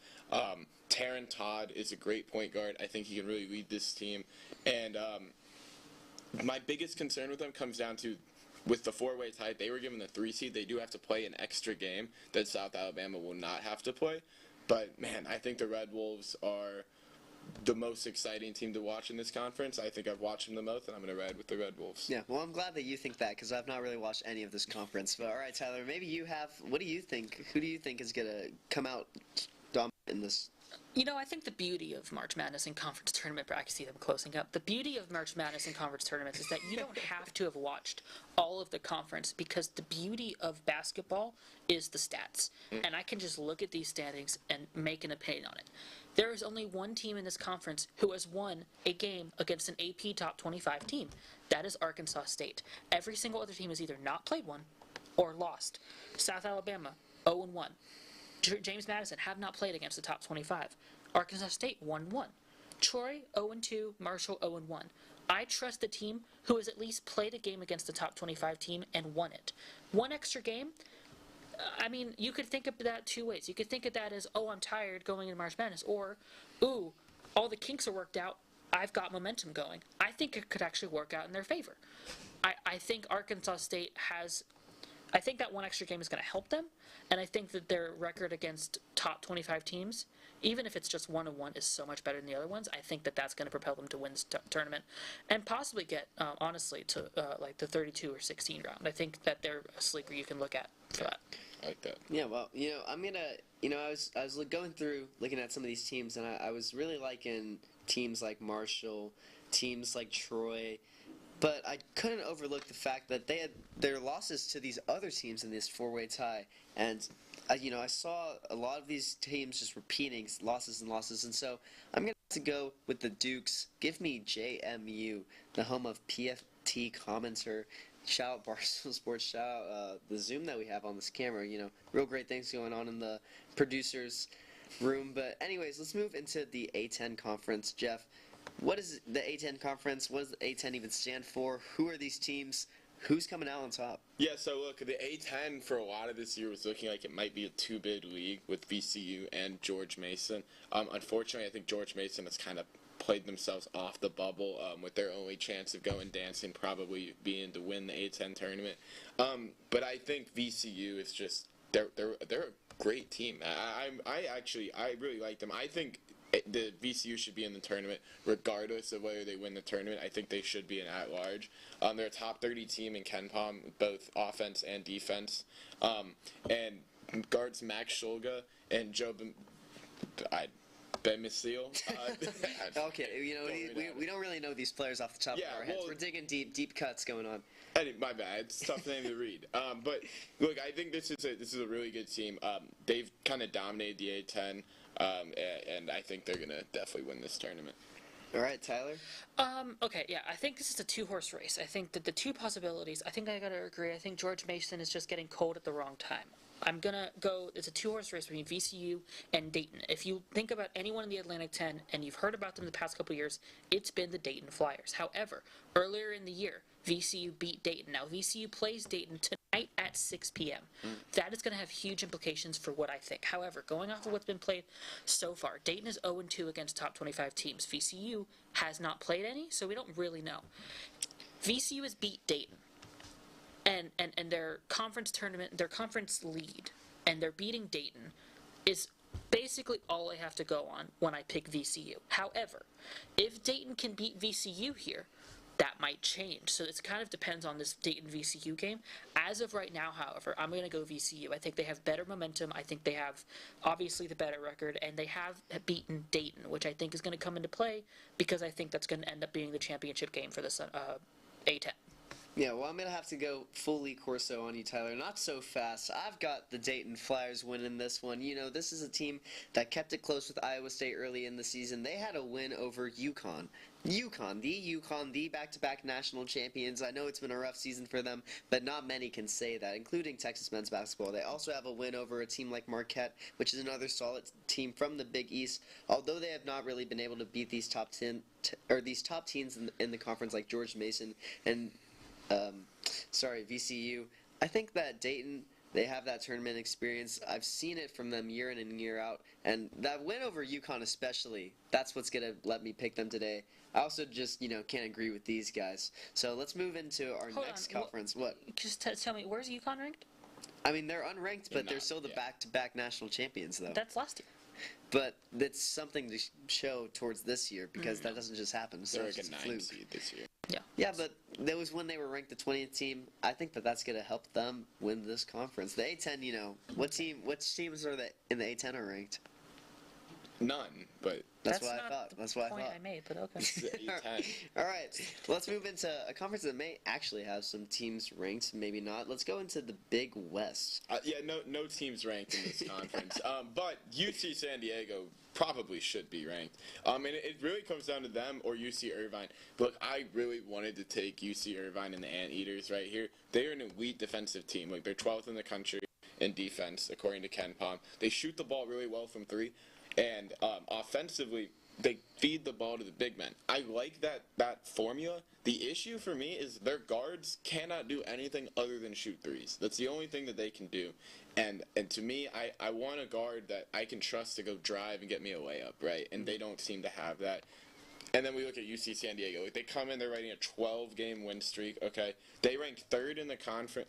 Taron Todd is a great point guard. I think he can really lead this team. And my biggest concern with them comes down to, with the 4-way tie, they were given the 3 seed. They do have to play an extra game that South Alabama will not have to play. But, man, I think the Red Wolves are the most exciting team to watch in this conference. I think I've watched them the most, and I'm going to ride with the Red Wolves. Yeah, well, I'm glad that you think that, because I've not really watched any of this conference. But, all right, Tyler, maybe you have. What do you think? Who do you think is going to come out dominant in this? You know, I think the beauty of March Madness and conference tournament brackets, see them closing up. The beauty of March Madness and conference tournaments is that you don't have to have watched all of the conference, because the beauty of basketball is the stats. And I can just look at these standings and make an opinion on it. There is only one team in this conference who has won a game against an AP top 25 team. That is Arkansas State. Every single other team has either not played one or lost. South Alabama, 0-1. James Madison have not played against the top 25. Arkansas State 1-1. Troy 0-2. Marshall 0-1. I trust the team who has at least played a game against the top 25 team and won it. One extra game, I mean, you could think of that 2 ways. You could think of that as, oh, I'm tired going into March Madness, or, ooh, all the kinks are worked out, I've got momentum going. I think it could actually work out in their favor. I think Arkansas State has, I think that one extra game is going to help them, and I think that their record against top 25 teams, even if it's just 1-1, is so much better than the other ones. I think that that's going to propel them to win this tournament and possibly get, honestly, to like the 32 or 16 round. I think that they're a sleeper you can look at for that. I like that. Yeah, well, you know, I'm gonna, you know, I was going through looking at some of these teams, and I was really liking teams like Marshall, teams like Troy, but I couldn't overlook the fact that they had their losses to these other teams in this 4-way tie, and you know, I saw a lot of these teams just repeating losses and losses, and so I'm gonna have to go with the Dukes. Give me JMU, the home of PFT commenter. Shout out Barstool Sports, shout out the Zoom that we have on this camera. You know, real great things going on in the producers room. But anyways, let's move into the A10 conference. Jeff, what is the A10 conference? What does the A10 even stand for? Who are these teams? Who's coming out on top? Yeah, so look, the A10 for a lot of this year was looking like it might be a 2-bid league with VCU and George Mason. Unfortunately, I think George Mason has kind of played themselves off the bubble with their only chance of going dancing probably being to win the A10 tournament. But I think VCU is just they're a great team. I really like them. I think the VCU should be in the tournament regardless of whether they win the tournament. I think they should be an at-large. They're a top 30 team in KenPom, both offense and defense. And guards Max Shulga and Joe Ben Masil. Okay, we don't really know these players off the top of our heads. We're digging deep cuts going on. My bad. It's a tough name to read. But look, I think this is a really good team. They've kind of dominated the A10, and I think they're gonna definitely win this tournament. All right, Tyler. Okay, yeah, I think this is a two-horse race. I think that the two possibilities, I think I gotta agree. I think George Mason is just getting cold at the wrong time. I'm gonna go, it's a two-horse race between VCU and Dayton. If you think about anyone in the Atlantic 10, and you've heard about them the past couple years, it's been the Dayton Flyers. However, earlier in the year, VCU beat Dayton. Now, VCU plays Dayton tonight at 6 p.m. That is going to have huge implications for what I think. However, going off of what's been played so far, Dayton is 0-2 against top 25 teams. VCU has not played any, so we don't really know. VCU has beat Dayton. And their conference tournament, their conference lead, and they're beating Dayton is basically all I have to go on when I pick VCU. However, if Dayton can beat VCU here, that might change. So it kind of depends on this Dayton VCU game. As of right now, however, I'm going to go VCU. I think they have better momentum. I think they have obviously the better record, and they have beaten Dayton, which I think is going to come into play because I think that's going to end up being the championship game for this A10. Yeah, well, I'm going to have to go fully Corso on you, Tyler. Not so fast. I've got the Dayton Flyers winning this one. You know, this is a team that kept it close with Iowa State early in the season. They had a win over UConn. UConn, the back-to-back national champions. I know it's been a rough season for them, but not many can say that, including Texas men's basketball. They also have a win over a team like Marquette, which is another solid team from the Big East. Although they have not really been able to beat these top teams in the conference like George Mason and VCU. I think that Dayton, they have that tournament experience. I've seen it from them year in and year out. And that win over UConn especially, that's what's going to let me pick them today. I also just, can't agree with these guys. So let's move into our next conference. What? Just tell me, where's UConn ranked? I mean, they're unranked, but they're still the back-to-back national champions, though. That's last year. But it's something to show towards this year because that doesn't just happen. So They're it's like a 9 fluke. seed this year. Yeah, but that was when they were ranked the 20th team. I think that's going to help them win this conference. The A10, what teams are in the A10 are ranked? None, but that's what I thought. That's what I thought. I made, but okay. A10. All right, let's move into a conference that may actually have some teams ranked, maybe not. Let's go into the Big West. No teams ranked in this conference. But UC San Diego probably should be ranked. And it really comes down to them or UC Irvine. Look, I really wanted to take UC Irvine and the Anteaters right here. They are an elite defensive team. Like, they're 12th in the country in defense, according to KenPom. They shoot the ball really well from three. And offensively, they feed the ball to the big men. I like that formula. The issue for me is their guards cannot do anything other than shoot threes. That's the only thing that they can do. And to me, I want a guard that I can trust to go drive and get me a layup, right? And they don't seem to have that. And then we look at UC San Diego. Like, they come in, they're riding a 12-game win streak. Okay, they rank third in the country.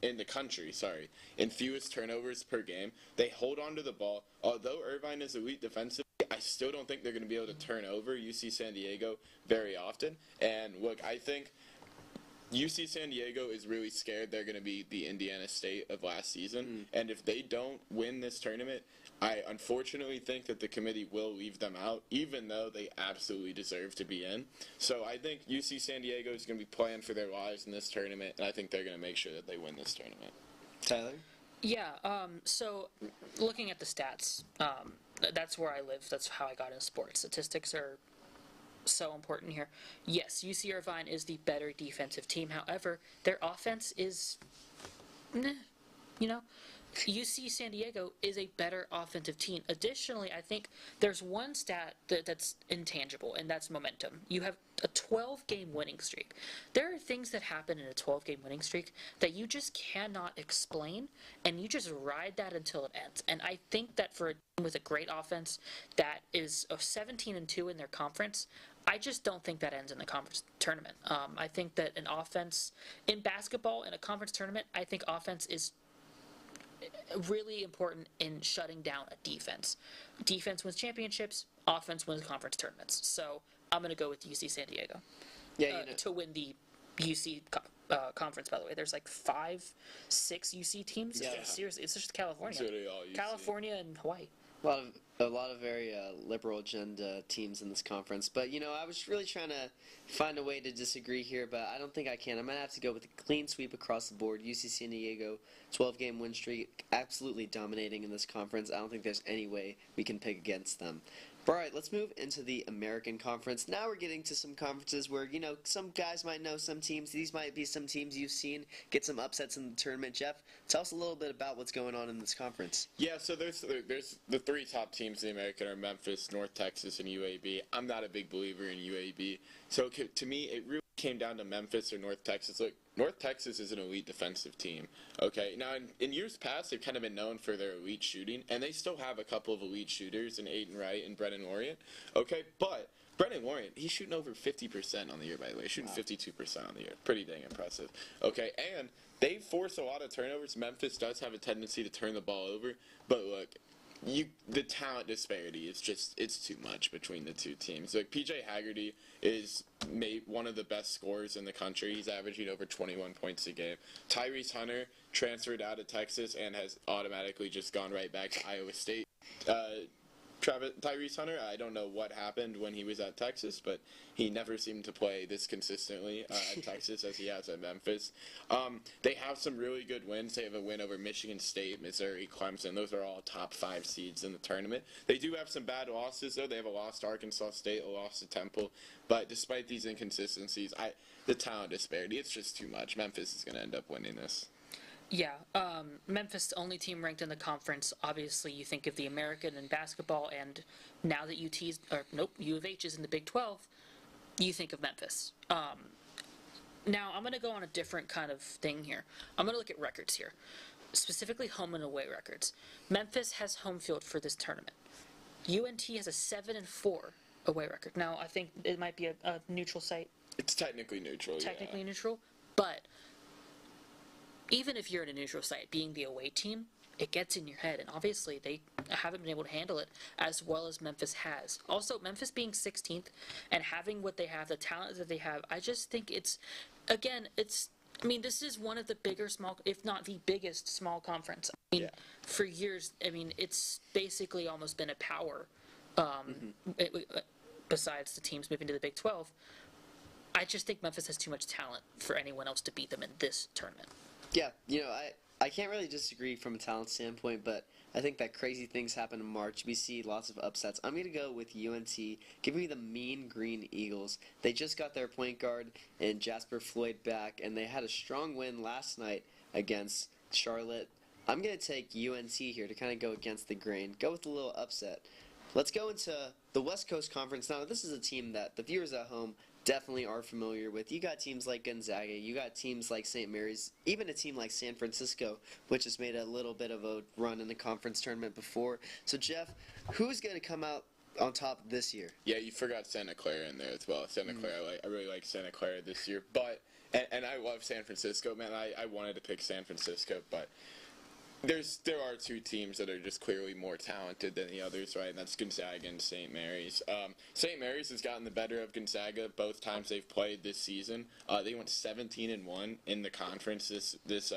In fewest turnovers per game. They hold on to the ball. Although Irvine is elite defensively, I still don't think they're going to be able to turn over UC San Diego very often. And look, I think UC San Diego is really scared they're going to be the Indiana State of last season. And if they don't win this tournament, I unfortunately think that the committee will leave them out, even though they absolutely deserve to be in. So I think UC San Diego is going to be playing for their lives in this tournament, and I think they're going to make sure that they win this tournament. Tyler? Yeah, so looking at the stats, that's where I live. That's how I got into sports. Statistics are so important here. Yes, UC Irvine is the better defensive team. However, their offense is, UC San Diego is a better offensive team. Additionally, I think there's one stat that's intangible, and that's momentum. You have a 12-game winning streak. There are things that happen in a 12-game winning streak that you just cannot explain, and you just ride that until it ends. And I think that for a team with a great offense that is 17-2 in their conference, I just don't think that ends in the conference tournament. I think that an offense in basketball in a conference tournament, I think offense is really important in shutting down a defense. Defense wins championships, offense wins conference tournaments. So I'm going to go with UC San Diego to win the UC conference. By the way, there's like 5, 6 UC teams. Yeah. Seriously, it's just California. So they all UC. California and Hawaii. A lot of very liberal agenda teams in this conference. But, I was really trying to find a way to disagree here, but I don't think I can. I'm going to have to go with a clean sweep across the board. UC San Diego, 12-game win streak, absolutely dominating in this conference. I don't think there's any way we can pick against them. All right, let's move into the American Conference. Now we're getting to some conferences where, some guys might know some teams. These might be some teams you've seen get some upsets in the tournament. Jeff, tell us a little bit about what's going on in this conference. Yeah, so there's the 3 top teams in the American are Memphis, North Texas, and UAB. I'm not a big believer in UAB. So to me, it really came down to Memphis or North Texas. Look, North Texas is an elite defensive team. Okay, now in years past, they've kind of been known for their elite shooting, and they still have a couple of elite shooters in Aiden Wright and Brennan Lorient. Okay, but Brennan Lorient, he's shooting over 50% on the year, by the way. He's shooting 52% on the year. Pretty dang impressive. Okay, and they force a lot of turnovers. Memphis does have a tendency to turn the ball over, but look, the talent disparity is it's too much between the two teams. Like PJ Haggerty is one of the best scorers in the country. He's averaging over 21 points a game. Tyrese Hunter transferred out of Texas and has automatically just gone right back to Iowa State. Tyrese Hunter, I don't know what happened when he was at Texas, but he never seemed to play this consistently at Texas as he has at Memphis. They have some really good wins. They have a win over Michigan State, Missouri, Clemson. Those are all top 5 seeds in the tournament. They do have some bad losses, though. They have a loss to Arkansas State, a loss to Temple. But despite these inconsistencies, the talent disparity, it's just too much. Memphis is going to end up winning this. Yeah, Memphis, the only team ranked in the conference. Obviously, you think of the American in basketball, and now that U of H is in the Big 12, you think of Memphis. Now, I'm going to go on a different kind of thing here. I'm going to look at records here, specifically home and away records. Memphis has home field for this tournament. UNT has a 7-4 away record. Now, I think it might be a neutral site. It's technically neutral, Technically neutral, but even if you're in a neutral site, being the away team, it gets in your head, and obviously they haven't been able to handle it as well as Memphis has. Also, Memphis being 16th and having what they have, the talent that they have, I just think this is one of the bigger small, if not the biggest small conference. For years, it's basically almost been a power, besides the teams moving to the Big 12. I just think Memphis has too much talent for anyone else to beat them in this tournament. Yeah, I can't really disagree from a talent standpoint, but I think that crazy things happen in March. We see lots of upsets. I'm going to go with UNT. Give me the Mean Green Eagles. They just got their point guard and Jasper Floyd back, and they had a strong win last night against Charlotte. I'm going to take UNT here to kind of go against the grain, go with a little upset. Let's go into the West Coast Conference. Now, this is a team that the viewers at home definitely are familiar with. You got teams like Gonzaga, you got teams like St. Mary's, even a team like San Francisco, which has made a little bit of a run in the conference tournament before. So, Jeff, who's going to come out on top this year? Yeah, you forgot Santa Clara in there as well. Santa Clara, I really like Santa Clara this year. But, and I love San Francisco, man. I wanted to pick San Francisco, but there are 2 teams that are just clearly more talented than the others, right? And that's Gonzaga and St. Mary's. St. Mary's has gotten the better of Gonzaga both times they've played this season. They went 17-1 in the conference this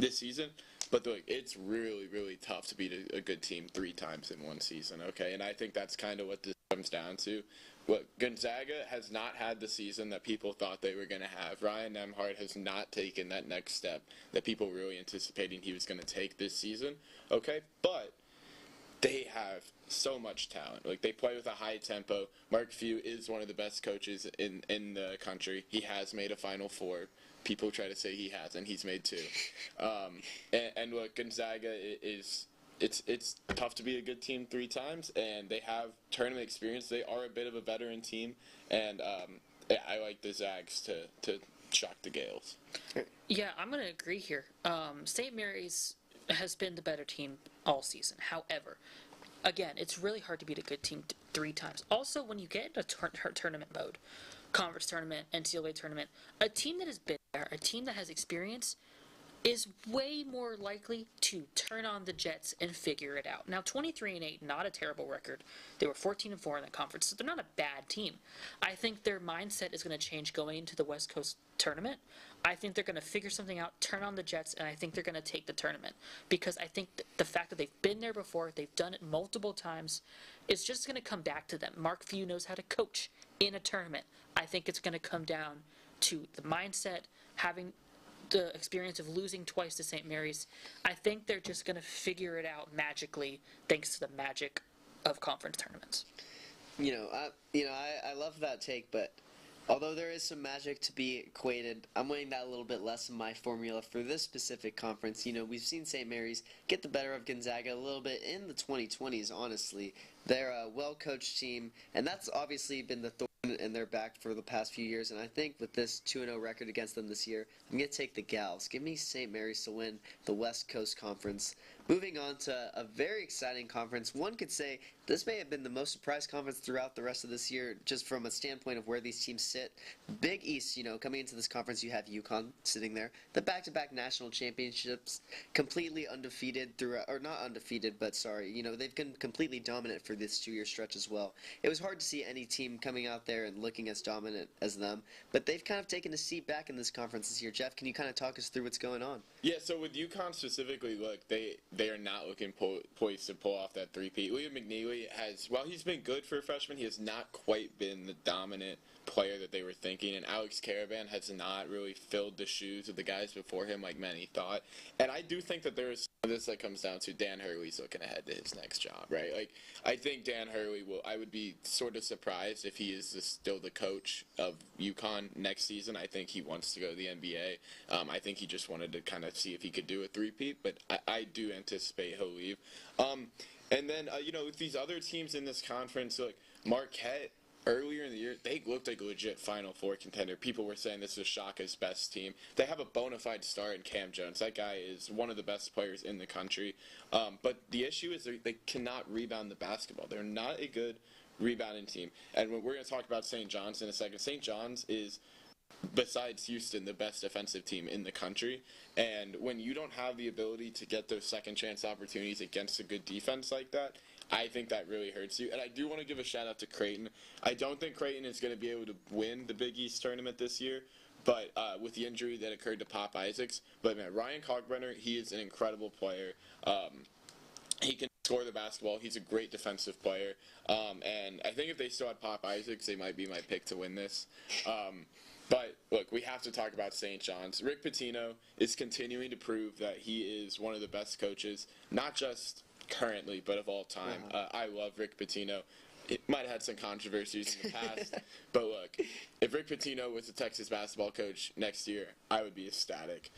season. But look, it's really, really tough to beat a good team 3 times in one season, okay? And I think that's kind of what this comes down to. Look, Gonzaga has not had the season that people thought they were going to have. Ryan Nembhard has not taken that next step that people were really anticipating he was going to take this season, okay? But they have so much talent. Like, they play with a high tempo. Mark Few is one of the best coaches in the country. He has made a Final Four. People try to say he hasn't. He's made 2. And look, Gonzaga is... It's tough to be a good team 3 times, and they have tournament experience. They are a bit of a veteran team, and yeah, I like the Zags to shock the Gales. Yeah, I'm going to agree here. St. Mary's has been the better team all season. However, again, it's really hard to beat a good team 3 times. Also, when you get in a tournament mode, conference tournament, NCAA tournament, a team that has been there, a team that has experience, is way more likely to turn on the Jets and figure it out. Now, 23-8, not a terrible record. They were 14-4 in that conference, so they're not a bad team. I think their mindset is going to change going into the West Coast tournament. I think they're going to figure something out, turn on the Jets, and I think they're going to take the tournament. Because I think the fact that they've been there before, they've done it multiple times, it's just going to come back to them. Mark Few knows how to coach in a tournament. I think it's going to come down to the mindset, having the experience of losing twice to St. Mary's. I think they're just going to figure it out magically thanks to the magic of conference tournaments. I love that take, but although there is some magic to be equated, I'm weighing that a little bit less in my formula for this specific conference. We've seen St. Mary's get the better of Gonzaga a little bit in the 2020s, honestly. They're a well-coached team, and that's obviously been the thorn in their back for the past few years, and I think with this 2-0 record against them this year, I'm going to take the Gals. Give me St. Mary's to win the West Coast Conference. Moving on to a very exciting conference. One could say this may have been the most surprise conference throughout the rest of this year, just from a standpoint of where these teams sit. Big East, coming into this conference, you have UConn sitting there. The back-to-back national championships, completely undefeated throughout, or not undefeated, but sorry, they've been completely dominant for this 2-year stretch as well. It was hard to see any team coming out there and looking as dominant as them, but they've kind of taken a seat back in this conference this year. Jeff, can you kind of talk us through what's going on? Yeah, so with UConn specifically, look, they are not looking poised to pull off that three-peat. Liam McNeely has, while he's been good for a freshman, he has not quite been the dominant player that they were thinking, and Alex Caravan has not really filled the shoes of the guys before him like many thought. And I do think that there is some of this that comes down to Dan Hurley's looking ahead to his next job, right? Like, I think Dan Hurley I would be sort of surprised if he is still the coach of UConn next season. I think he wants to go to the NBA. I think he just wanted to kind of see if he could do a three-peat, but I do anticipate he'll leave. And then, with these other teams in this conference, like Marquette, earlier in the year, they looked like a legit Final Four contender. People were saying this was Shaka's best team. They have a bona fide star in Cam Jones. That guy is one of the best players in the country. But the issue is they cannot rebound the basketball. They're not a good rebounding team. And we're going to talk about St. John's in a second. St. John's is, besides Houston, the best defensive team in the country. And when you don't have the ability to get those second chance opportunities against a good defense like that, I think that really hurts you. And I do want to give a shout out to Creighton. I don't think Creighton is going to be able to win the Big East tournament this year, but with the injury that occurred to Pop Isaacs. But man, Ryan Kalkbrenner, he is an incredible player. He can score the basketball. He's a great defensive player. And I think if they still had Pop Isaacs, they might be my pick to win this. But, look, we have to talk about St. John's. Rick Pitino is continuing to prove that he is one of the best coaches, not just currently, but of all time. I love Rick Pitino. It might have had some controversies in the past, but look, if Rick Pitino was the Texas basketball coach next year, I would be ecstatic.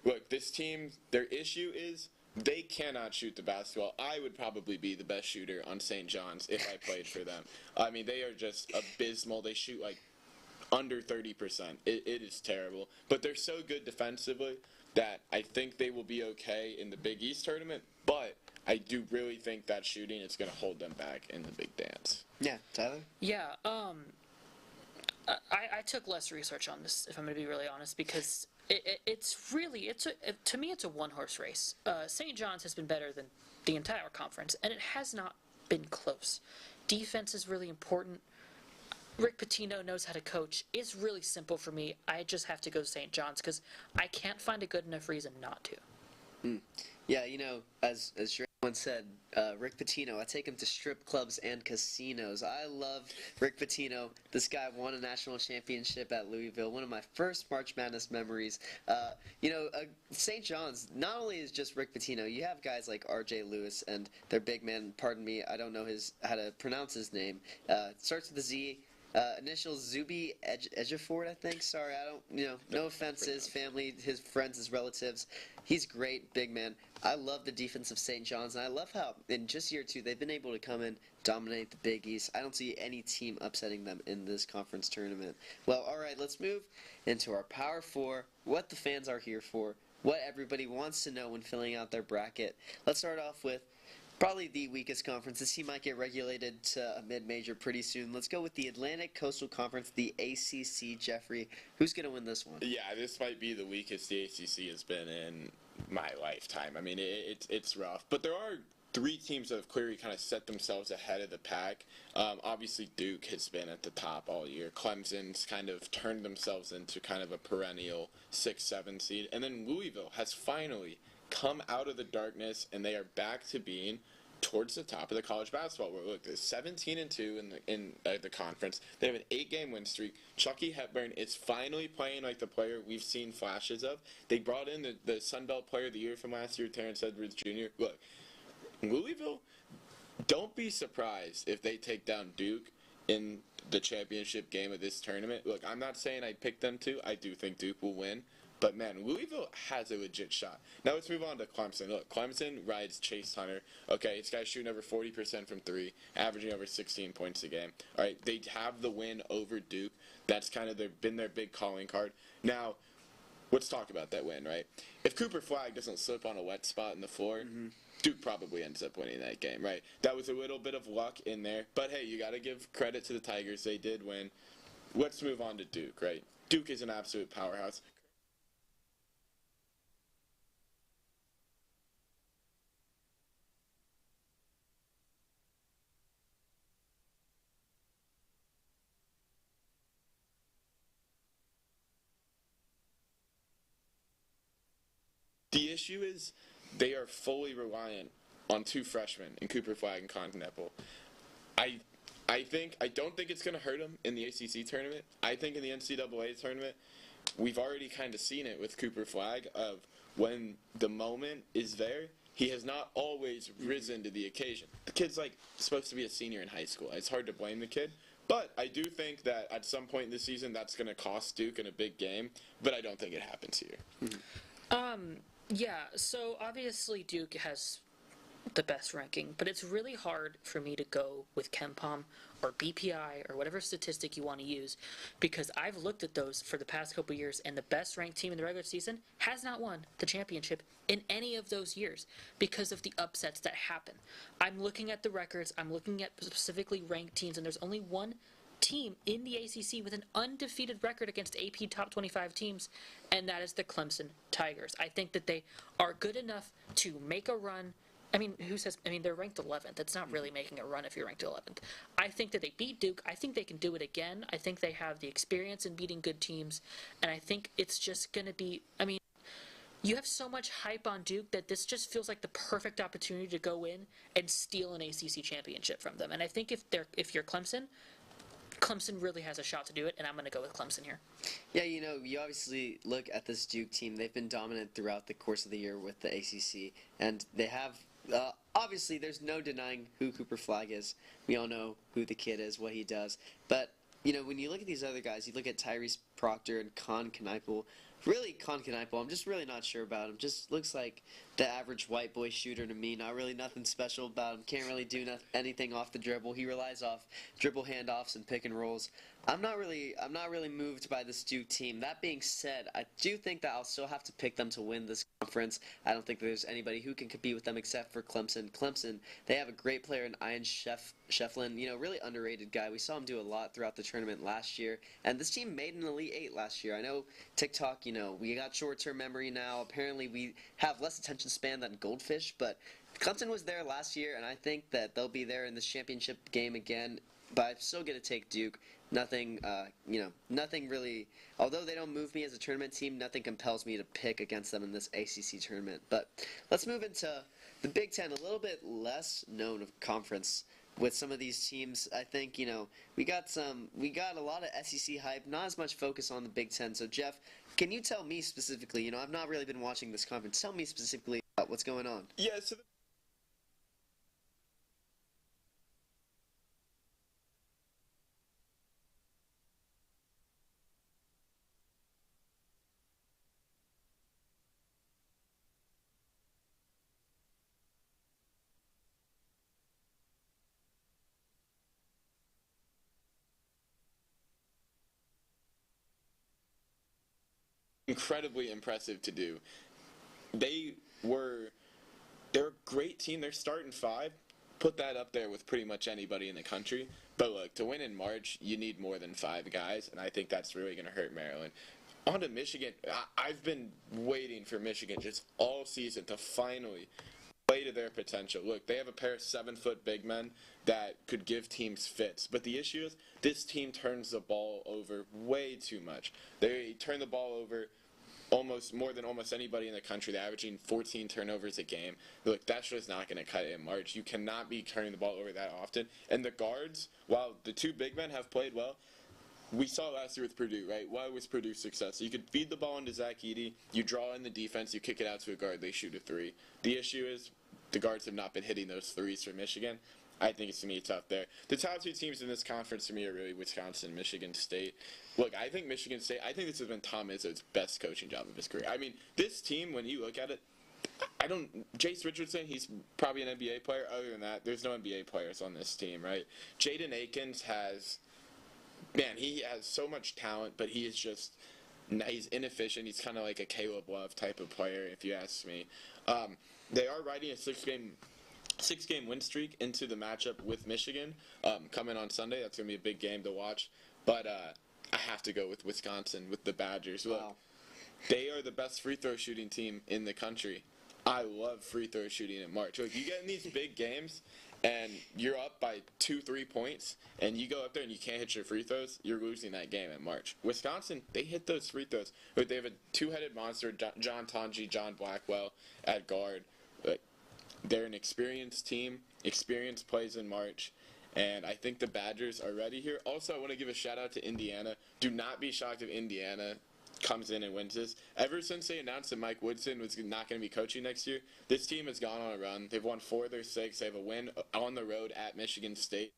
Look, this team, their issue is they cannot shoot the basketball. I would probably be the best shooter on St. John's if I played for them. I mean, they are just abysmal. They shoot like under 30%. It is terrible. But they're so good defensively that I think they will be okay in the Big East tournament, but I do really think that shooting is going to hold them back in the big dance. Yeah, Tyler? Yeah, I took less research on this, if I'm going to be really honest, because to me it's a one-horse race. St. John's has been better than the entire conference, and it has not been close. Defense is really important. Rick Pitino knows how to coach. It's really simple for me. I just have to go St. John's because I can't find a good enough reason not to. Yeah, as Shrey once said, Rick Pitino, I take him to strip clubs and casinos. I love Rick Pitino. This guy won a national championship at Louisville, one of my first March Madness memories. St. John's, not only is just Rick Pitino, you have guys like R.J. Lewis and their big man, pardon me, I don't know how to pronounce his name. Starts with a Z. Initials Zuby Ejiofor, I think. Sorry, I don't, no offense to his family, his friends, his relatives. He's great, big man. I love the defense of St. John's, and I love how in just year two they've been able to come in, dominate the Big East. I don't see any team upsetting them in this conference tournament. Well, all right, let's move into our Power Four, what the fans are here for, what everybody wants to know when filling out their bracket. Let's start off with probably the weakest conference. This team might get regulated to a mid-major pretty soon. Let's go with the Atlantic Coastal Conference, the ACC. Jeffrey, who's going to win this one? Yeah, this might be the weakest the ACC has been in my lifetime. I mean, it's rough. But there are three teams that have clearly kind of set themselves ahead of the pack. Obviously, Duke has been at the top all year. Clemson's kind of turned themselves into kind of a perennial 6-7 seed. And then Louisville has finally come out of the darkness, and they are back to being towards the top of the college basketball world. Look, they're 17-2 in the conference. They have an 8-game win streak. Chucky Hepburn is finally playing like the player we've seen flashes of. They brought in the Sun Belt Player of the Year from last year, Terrence Edwards Jr. Look, Louisville, don't be surprised if they take down Duke in the championship game of this tournament. Look, I'm not saying I picked them to. I do think Duke will win. But, man, Louisville has a legit shot. Now let's move on to Clemson. Look, Clemson rides Chase Hunter. Okay, this guy's shooting over 40% from three, averaging over 16 points a game. All right, they have the win over Duke. That's kind of been their big calling card. Now, let's talk about that win, right? If Cooper Flagg doesn't slip on a wet spot in the floor, Duke probably ends up winning that game, right? That was a little bit of luck in there. But, hey, you got to give credit to the Tigers. They did win. Let's move on to Duke, right? Duke is an absolute powerhouse. The issue is they are fully reliant on two freshmen in Cooper Flagg and Continental. I don't think it's going to hurt them in the ACC tournament. I think in the NCAA tournament, we've already kind of seen it with Cooper Flagg of when the moment is there, he has not always risen to the occasion. The kid's supposed to be a senior in high school. It's hard to blame the kid. But I do think that at some point this season that's going to cost Duke in a big game, but I don't think it happens here. Yeah, so obviously Duke has the best ranking, but it's really hard for me to go with KenPom or BPI or whatever statistic you want to use, because I've looked at those for the past couple years, and the best ranked team in the regular season has not won the championship in any of those years because of the upsets that happen. I'm looking at the records, I'm looking at specifically ranked teams, and there's only one team in the ACC with an undefeated record against AP top 25 teams, and that is the Clemson Tigers. I think that they are good enough to make a run. I mean, they're ranked 11th. That's not really making a run if you're ranked 11th. I think that they beat Duke. I think they can do it again. I think they have the experience in beating good teams, and I think it's just going to be, you have so much hype on Duke that this just feels like the perfect opportunity to go in and steal an ACC championship from them. And I think if you're Clemson really has a shot to do it, and I'm going to go with Clemson here. Yeah, you obviously look at this Duke team. They've been dominant throughout the course of the year with the ACC, and they have, obviously, there's no denying who Cooper Flagg is. We all know who the kid is, what he does. But, when you look at these other guys, you look at Tyrese Proctor and Con Kneipel. Really, Con Kneipel, I'm just really not sure about him. Just looks like the average white boy shooter to me. Not really nothing special about him. Can't really do anything off the dribble. He relies off dribble handoffs and pick and rolls. I'm not really moved by this Duke team. That being said, I do think that I'll still have to pick them to win this conference. I don't think there's anybody who can compete with them except for Clemson. Clemson, they have a great player in Ian Shefflin, really underrated guy. We saw him do a lot throughout the tournament last year, and this team made an Elite Eight last year. I know TikTok, we got short-term memory now. Apparently, we have less attention span than Goldfish, but Clemson was there last year, and I think that they'll be there in this championship game again. But I'm still going to take Duke. Nothing really, although they don't move me as a tournament team, nothing compels me to pick against them in this ACC tournament. But let's move into the Big Ten, a little bit less known of conference with some of these teams. I think, we got a lot of SEC hype, not as much focus on the Big Ten. So, Jeff, can you tell me specifically, I've not really been watching this conference, tell me specifically about what's going on. Yeah, so incredibly impressive to do. They're a great team. They're starting 5. Put that up there with pretty much anybody in the country. But look, to win in March, you need more than 5 guys, and I think that's really going to hurt Maryland. On to Michigan. I've been waiting for Michigan just all season to finally play to their potential. Look, they have a pair of 7-foot big men that could give teams fits. But the issue is this team turns the ball over way too much. They turn the ball over more than almost anybody in the country. They're averaging 14 turnovers a game. Look, that's just not going to cut it in March. You cannot be turning the ball over that often. And the guards, while the 2 big men have played well, we saw last year with Purdue, right? Why was Purdue's success? You could feed the ball into Zach Edey, you draw in the defense, you kick it out to a guard, they shoot a 3. The issue is the guards have not been hitting those 3s for Michigan. I think it's going to be tough there. The top 2 teams in this conference for me are really Wisconsin and Michigan State. Look, I think Michigan State, this has been Tom Izzo's best coaching job of his career. I mean, this team, when you look at it, Jace Richardson, he's probably an NBA player. Other than that, there's no NBA players on this team, right? Jaden Akins he has so much talent, but he is just, he's inefficient. He's kind of like a Caleb Love type of player, if you ask me. They are riding a 6-game win streak into the matchup with Michigan coming on Sunday. That's going to be a big game to watch. But I have to go with Wisconsin, with the Badgers. Look, Wow. They are the best free throw shooting team in the country. I love free throw shooting in March. Look, you get in these big games, and you're up by 2-3 points, and you go up there and you can't hit your free throws, you're losing that game in March. Wisconsin, they hit those free throws. Look, they have a 2-headed monster, John Tonji, John Blackwell at guard. They're an experienced team. Experience plays in March. And I think the Badgers are ready here. Also, I want to give a shout-out to Indiana. Do not be shocked if Indiana comes in and wins this. Ever since they announced that Mike Woodson was not going to be coaching next year, this team has gone on a run. They've won 4 of their 6. They have a win on the road at Michigan State.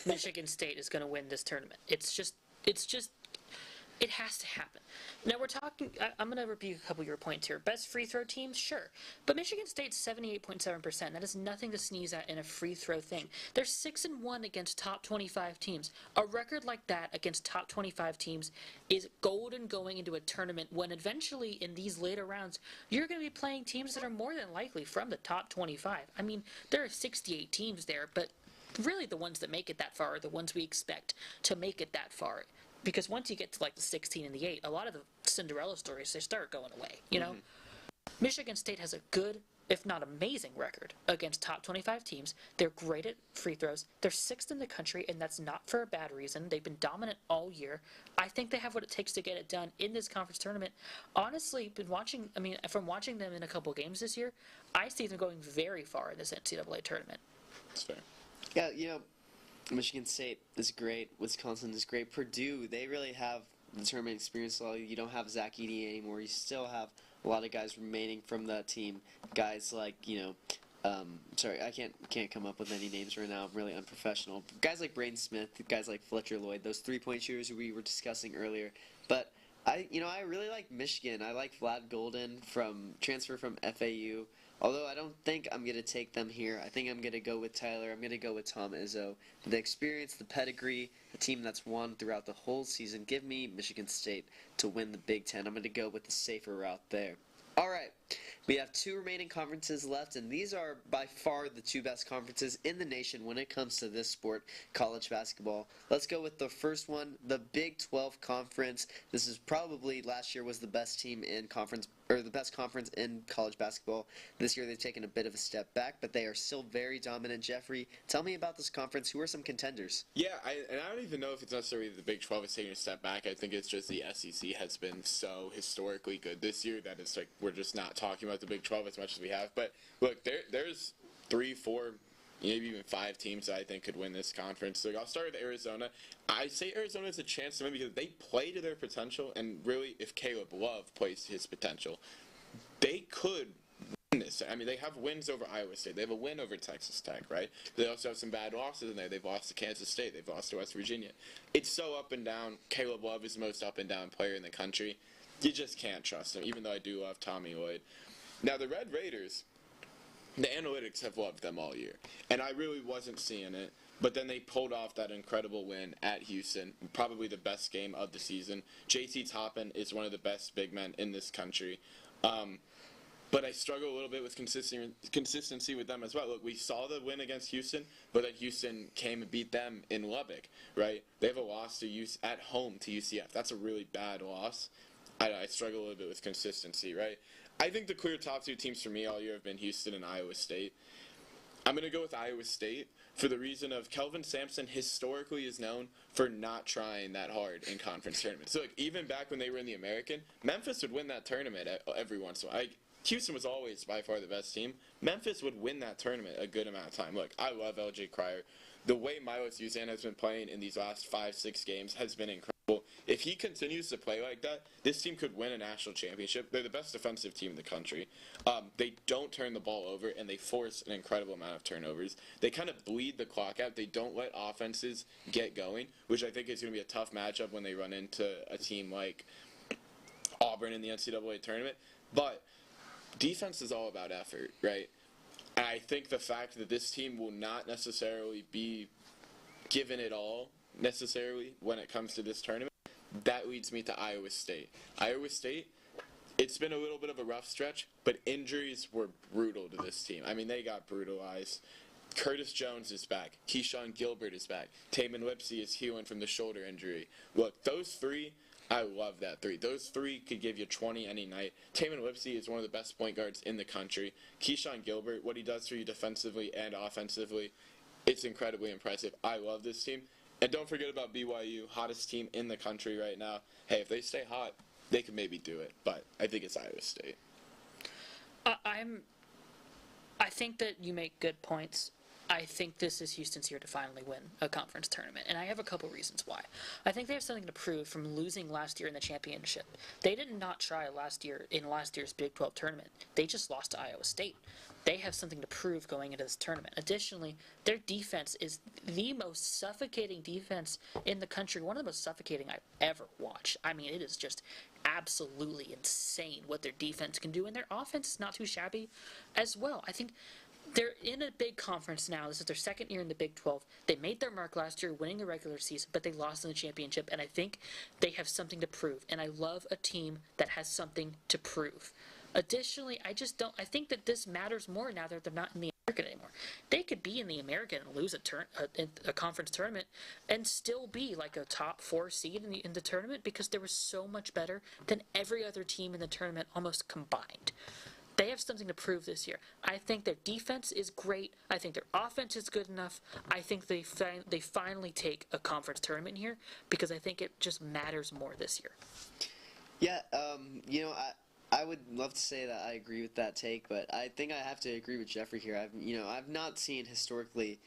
Michigan State is going to win this tournament. It's just, it has to happen. Now we're talking, I'm going to repeat a couple of your points here. Best free throw teams, sure. But Michigan State's 78.7%. That is nothing to sneeze at in a free throw thing. They're 6-1 against top 25 teams. A record like that against top 25 teams is golden going into a tournament when eventually in these later rounds, you're going to be playing teams that are more than likely from the top 25. I mean, there are 68 teams there, but really the ones that make it that far are the ones we expect to make it that far. Because once you get to like the 16 and the 8, a lot of the Cinderella stories, they start going away, you know? Michigan State has a good, if not amazing, record against top 25 teams. They're great at free throws. They're 6th in the country, and that's not for a bad reason. They've been dominant all year. I think they have what it takes to get it done in this conference tournament. Honestly, from watching them in a couple games this year, I see them going very far in this NCAA tournament. That's fair. Yeah, Michigan State is great. Wisconsin is great. Purdue, they really have the tournament experience. You don't have Zach Edey anymore. You still have a lot of guys remaining from that team. Guys like, sorry, I can't come up with any names right now. I'm really unprofessional. Guys like Braden Smith, guys like Fletcher Lloyd, those 3-point shooters we were discussing earlier. But I really like Michigan. I like Vlad Golden transfer from FAU. Although I don't think I'm going to take them here. I think I'm going to go with Tyler. I'm going to go with Tom Izzo. The experience, the pedigree, a team that's won throughout the whole season. Give me Michigan State to win the Big Ten. I'm going to go with the safer route there. All right, we have 2 remaining conferences left, and these are by far the 2 best conferences in the nation when it comes to this sport, college basketball. Let's go with the first one, the Big 12 Conference. This is probably last year was the best team in conference, or the best conference in college basketball. This year they've taken a bit of a step back, but they are still very dominant. Jeffrey, tell me about this conference. Who are some contenders? Yeah, I don't even know if it's necessarily the Big 12 is taking a step back. I think it's just the SEC has been so historically good this year that it's like we're just not talking about the Big 12 as much as we have. But look, there's 3, 4, maybe even 5 teams that I think could win this conference. So I'll start with Arizona. I say Arizona has a chance to win because they play to their potential, and really, if Caleb Love plays to his potential, they could I mean, they have wins over Iowa State. They have a win over Texas Tech, right? They also have some bad losses in there. They've lost to Kansas State. They've lost to West Virginia. It's so up and down. Caleb Love is the most up and down player in the country. You just can't trust him, even though I do love Tommy Lloyd. Now, the Red Raiders, the analytics have loved them all year, and I really wasn't seeing it. But then they pulled off that incredible win at Houston, probably the best game of the season. J.T. Toppin is one of the best big men in this country. But I struggle a little bit with consistency with them as well. Look, we saw the win against Houston, but then Houston came and beat them in Lubbock, right? They have a loss at home to UCF. That's a really bad loss. I struggle a little bit with consistency, right? I think the clear top two teams for me all year have been Houston and Iowa State. I'm going to go with Iowa State for the reason of Kelvin Sampson historically is known for not trying that hard in conference tournaments. So, like, even back when they were in the American, Memphis would win that tournament every once in a while. Houston was always by far the best team. Memphis would win that tournament a good amount of time. Look, I love L.J. Cryer. The way Milos Uzan has been playing in these last 5-6 games has been incredible. If he continues to play like that, this team could win a national championship. They're the best defensive team in the country. They don't turn the ball over, and they force an incredible amount of turnovers. They kind of bleed the clock out. They don't let offenses get going, which I think is going to be a tough matchup when they run into a team like Auburn in the NCAA tournament. But defense is all about effort, right? And I think the fact that this team will not necessarily be given it all necessarily when it comes to this tournament, that leads me to Iowa State. Iowa State, it's been a little bit of a rough stretch, but injuries were brutal to this team. I mean, they got brutalized. Curtis Jones is back. Keyshawn Gilbert is back. Taman Lipsey is healing from the shoulder injury. Look, those three, I love that three. Those three could give you 20 any night. Taman Lipsey is one of the best point guards in the country. Keyshawn Gilbert, what he does for you defensively and offensively, it's incredibly impressive. I love this team. And don't forget about BYU, hottest team in the country right now. Hey, if they stay hot, they could maybe do it. But I think it's Iowa State. I think that you make good points. I think this is Houston's year to finally win a conference tournament, and I have a couple reasons why. I think they have something to prove from losing last year in the championship. They did not try last year in last year's Big 12 tournament. They just lost to Iowa State. They have something to prove going into this tournament. Additionally, their defense is the most suffocating defense in the country, one of the most suffocating I've ever watched. I mean, it is just absolutely insane what their defense can do, and their offense is not too shabby as well. I think they're in a big conference now. This is their second year in the Big 12. They made their mark last year winning the regular season, but they lost in the championship, and I think they have something to prove, and I love a team that has something to prove. Additionally, I think that this matters more now that they're not in the American anymore. They could be in the American and lose a conference tournament and still be like a top 4 seed in the tournament because they were so much better than every other team in the tournament almost combined. They have something to prove this year. I think their defense is great. I think their offense is good enough. I think they finally take a conference tournament here because I think it just matters more this year. Yeah, I would love to say that I agree with that take, but I think I have to agree with Jeffrey here. I've not seen historically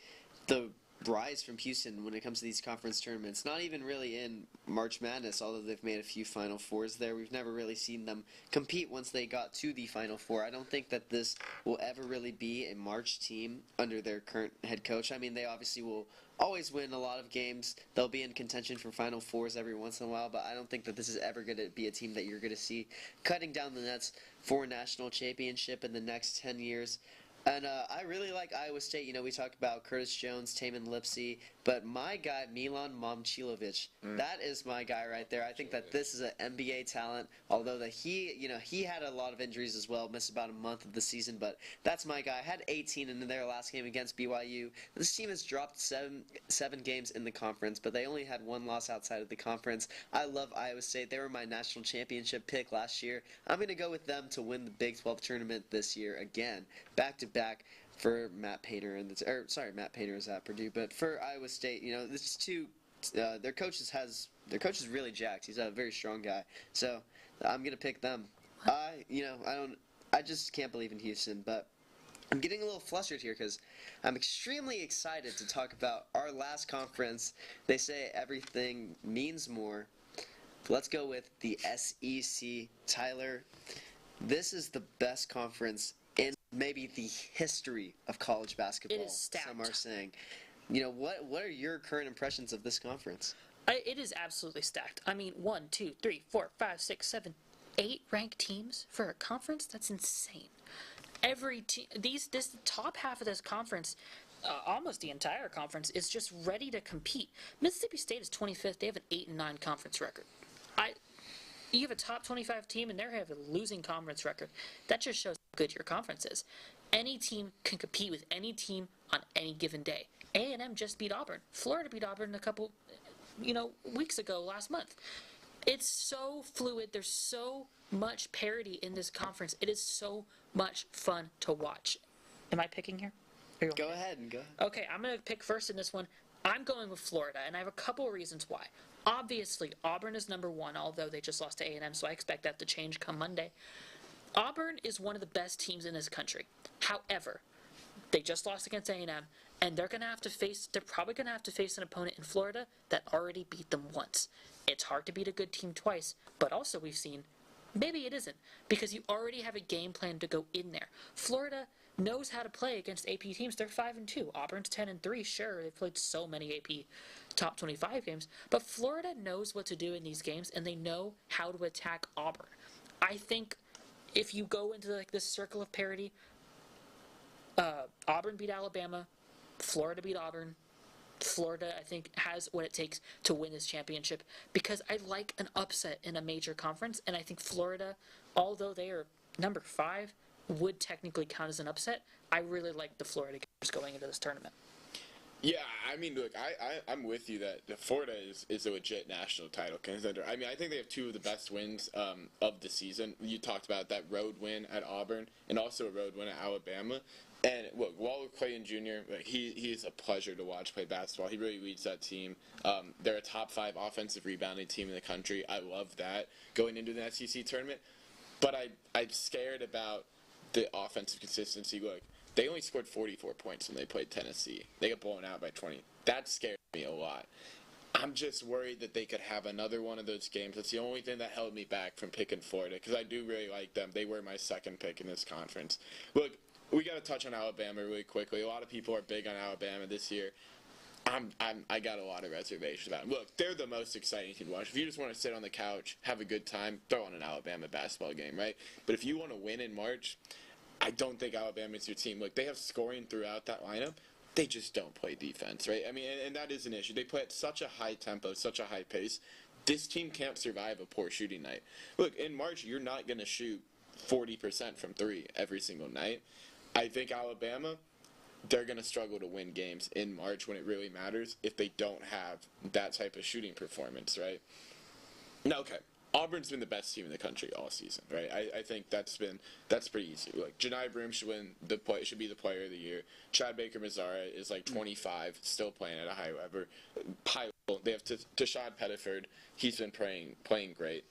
the rise from Houston when it comes to these conference tournaments. Not even really in March Madness, although they've made a few Final Fours there. We've never really seen them compete once they got to the Final Four. I don't think that this will ever really be a March team under their current head coach. I mean, they obviously will always win a lot of games. They'll be in contention for Final Fours every once in a while, but I don't think that this is ever going to be a team that you're going to see cutting down the nets for a national championship in the next 10 years. And I really like Iowa State. We talk about Curtis Jones, Taman Lipsey, but my guy, Milan Momcilovic, that is my guy right there. I think that this is an NBA talent, although that he had a lot of injuries as well, missed about a month of the season, but that's my guy. Had 18 in their last game against BYU. This team has dropped seven games in the conference, but they only had one loss outside of the conference. I love Iowa State. They were my national championship pick last year. I'm going to go with them to win the Big 12 tournament this year again, back for Matt Painter Matt Painter is at Purdue, but for Iowa State, this is two. Their coach is really jacked. He's a very strong guy, so I'm gonna pick them. I just can't believe in Houston, but I'm getting a little flustered here because I'm extremely excited to talk about our last conference. They say everything means more. Let's go with the SEC. Tyler, this is the best conference in maybe the history of college basketball. It is stacked. Some are saying. What are your current impressions of this conference? It is absolutely stacked. I mean, 1, 2, 3, 4, 5, 6, 7, 8 ranked teams for a conference? That's insane. Every team, this top half of this conference, almost the entire conference, is just ready to compete. Mississippi State is 25th. They have an 8-9 conference record. You have a top 25 team, and they have a losing conference record. That just shows how good your conference is. Any team can compete with any team on any given day. A&M just beat Auburn. Florida beat Auburn a couple, weeks ago, last month. It's so fluid. There's so much parity in this conference. It is so much fun to watch. Am I picking here? Go ahead. Okay, I'm going to pick first in this one. I'm going with Florida, and I have a couple of reasons why. Obviously, Auburn is number one, although they just lost to A&M, so I expect that to change come Monday. Auburn is one of the best teams in this country. However, they just lost against A&M, and they're probably going to have to face an opponent in Florida that already beat them once. It's hard to beat a good team twice, but also we've seen maybe it isn't, because you already have a game plan to go in there. Florida knows how to play against AP teams. They're 5-2. Auburn's 10-3. Sure, they've played so many AP top 25 games, but Florida knows what to do in these games, and they know how to attack Auburn. I think if you go into this circle of parity, Auburn beat Alabama, Florida beat Auburn. Florida, I think, has what it takes to win this championship, because I like an upset in a major conference, and I think Florida, although they are number 5, would technically count as an upset. I really like the Florida Gators going into this tournament. Yeah, I mean, look, I'm with you that Florida is a legit national title contender. I mean, I think they have 2 of the best wins of the season. You talked about that road win at Auburn and also a road win at Alabama. And look, Waller Clayton Jr., he is a pleasure to watch play basketball. He really leads that team. They're a top 5 offensive rebounding team in the country. I love that going into the SEC tournament. But I'm scared about the offensive consistency. Look, they only scored 44 points when they played Tennessee. They got blown out by 20. That scared me a lot. I'm just worried that they could have another one of those games. That's the only thing that held me back from picking Florida, because I do really like them. They were my second pick in this conference. Look, we got to touch on Alabama really quickly. A lot of people are big on Alabama this year. I got a lot of reservations about them. Look, they're the most exciting team to watch. If you just want to sit on the couch, have a good time, throw on an Alabama basketball game, right? But if you want to win in March, I don't think Alabama is your team. Look, they have scoring throughout that lineup. They just don't play defense, right? I mean, and that is an issue. They play at such a high tempo, such a high pace. This team can't survive a poor shooting night. Look, in March, you're not going to shoot 40% from 3 every single night. I think Alabama, they're going to struggle to win games in March when it really matters if they don't have that type of shooting performance, right? Now, okay, Auburn's been the best team in the country all season, right? I think that's pretty easy. Like, Janai Broome should be the player of the year. Chad Baker-Mazara is like 25, still playing at a high level. They have Tashad Pettiford. He's been playing great.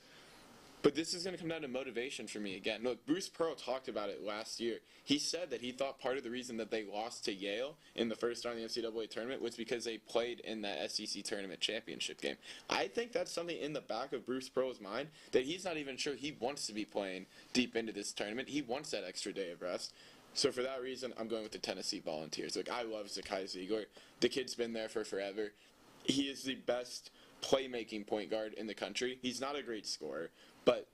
But this is going to come down to motivation for me again. Look, Bruce Pearl talked about it last year. He said that he thought part of the reason that they lost to Yale in the first round of the NCAA tournament was because they played in that SEC tournament championship game. I think that's something in the back of Bruce Pearl's mind that he's not even sure he wants to be playing deep into this tournament. He wants that extra day of rest. So for that reason, I'm going with the Tennessee Volunteers. Look, I love Zakai Ziegler. The kid's been there for forever. He is the best playmaking point guard in the country. He's not a great scorer, but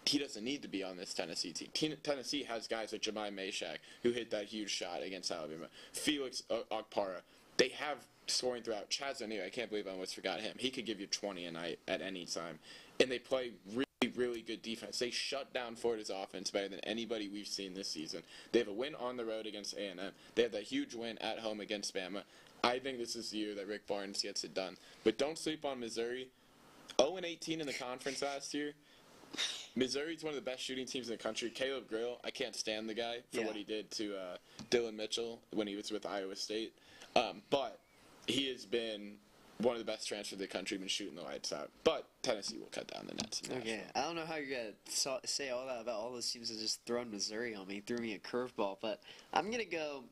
he doesn't need to be on this Tennessee team. Tennessee has guys like Jemai Mashak, who hit that huge shot against Alabama. Felix Okpara. They have scoring throughout. Chaz O'Neal, I can't believe I almost forgot him. He could give you 20 a night at any time. And they play really, really good defense. They shut down Florida's offense better than anybody we've seen this season. They have a win on the road against A&M. They have that huge win at home against Bama. I think this is the year that Rick Barnes gets it done. But don't sleep on Missouri. 0-18 in the conference last year. Missouri's one of the best shooting teams in the country. Caleb Grill, I can't stand the guy for what he did to Dylan Mitchell when he was with Iowa State. But he has been one of the best transfers in the country, been shooting the lights out. But Tennessee will cut down the nets. Okay, I don't know how you're going to say all that about all those teams that just thrown Missouri on me, threw me a curveball. But I'm going to go,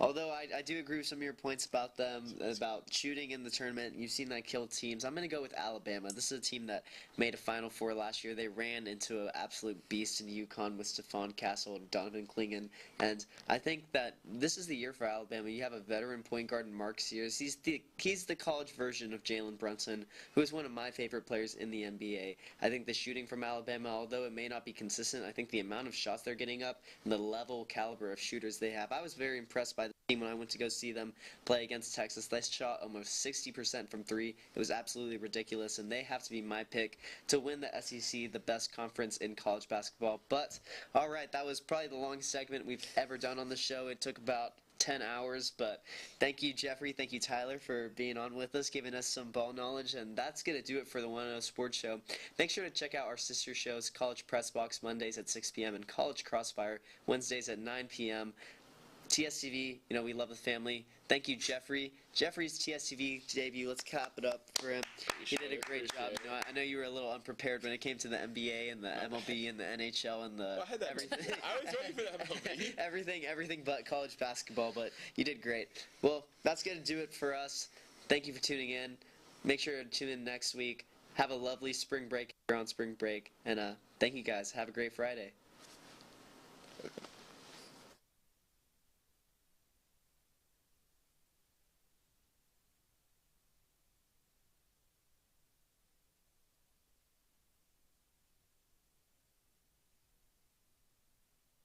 Although I do agree with some of your points about them, about shooting in the tournament. You've seen that kill teams. I'm going to go with Alabama. This is a team that made a Final Four last year. They ran into an absolute beast in UConn with Stephon Castle and Donovan Clingan. And I think that this is the year for Alabama. You have a veteran point guard in Mark Sears. He's the college version of Jalen Brunson, who is one of my favorite players in the NBA. I think the shooting from Alabama, although it may not be consistent, I think the amount of shots they're getting up and the level caliber of shooters they have. I was very impressed by the team when I went to go see them play against Texas. They shot almost 60% from three. It was absolutely ridiculous, and they have to be my pick to win the SEC, the best conference in college basketball. But, all right, that was probably the longest segment we've ever done on the show. It took about 10 hours, but thank you, Jeffrey. Thank you, Tyler, for being on with us, giving us some ball knowledge, and that's going to do it for the 1-0 Sports Show. Make sure to check out our sister shows, College Press Box Mondays at 6 p.m. and College Crossfire Wednesdays at 9 p.m. TSTV, we love the family. Thank you, Jeffrey. Jeffrey's TSTV debut, let's clap it up for him. He did a great job. I know you were a little unprepared when it came to the NBA and the MLB and the NHL and the everything. I was ready for the MLB. everything but college basketball, but you did great. Well, that's going to do it for us. Thank you for tuning in. Make sure to tune in next week. Have a lovely spring break if you're on spring break. And thank you guys. Have a great Friday.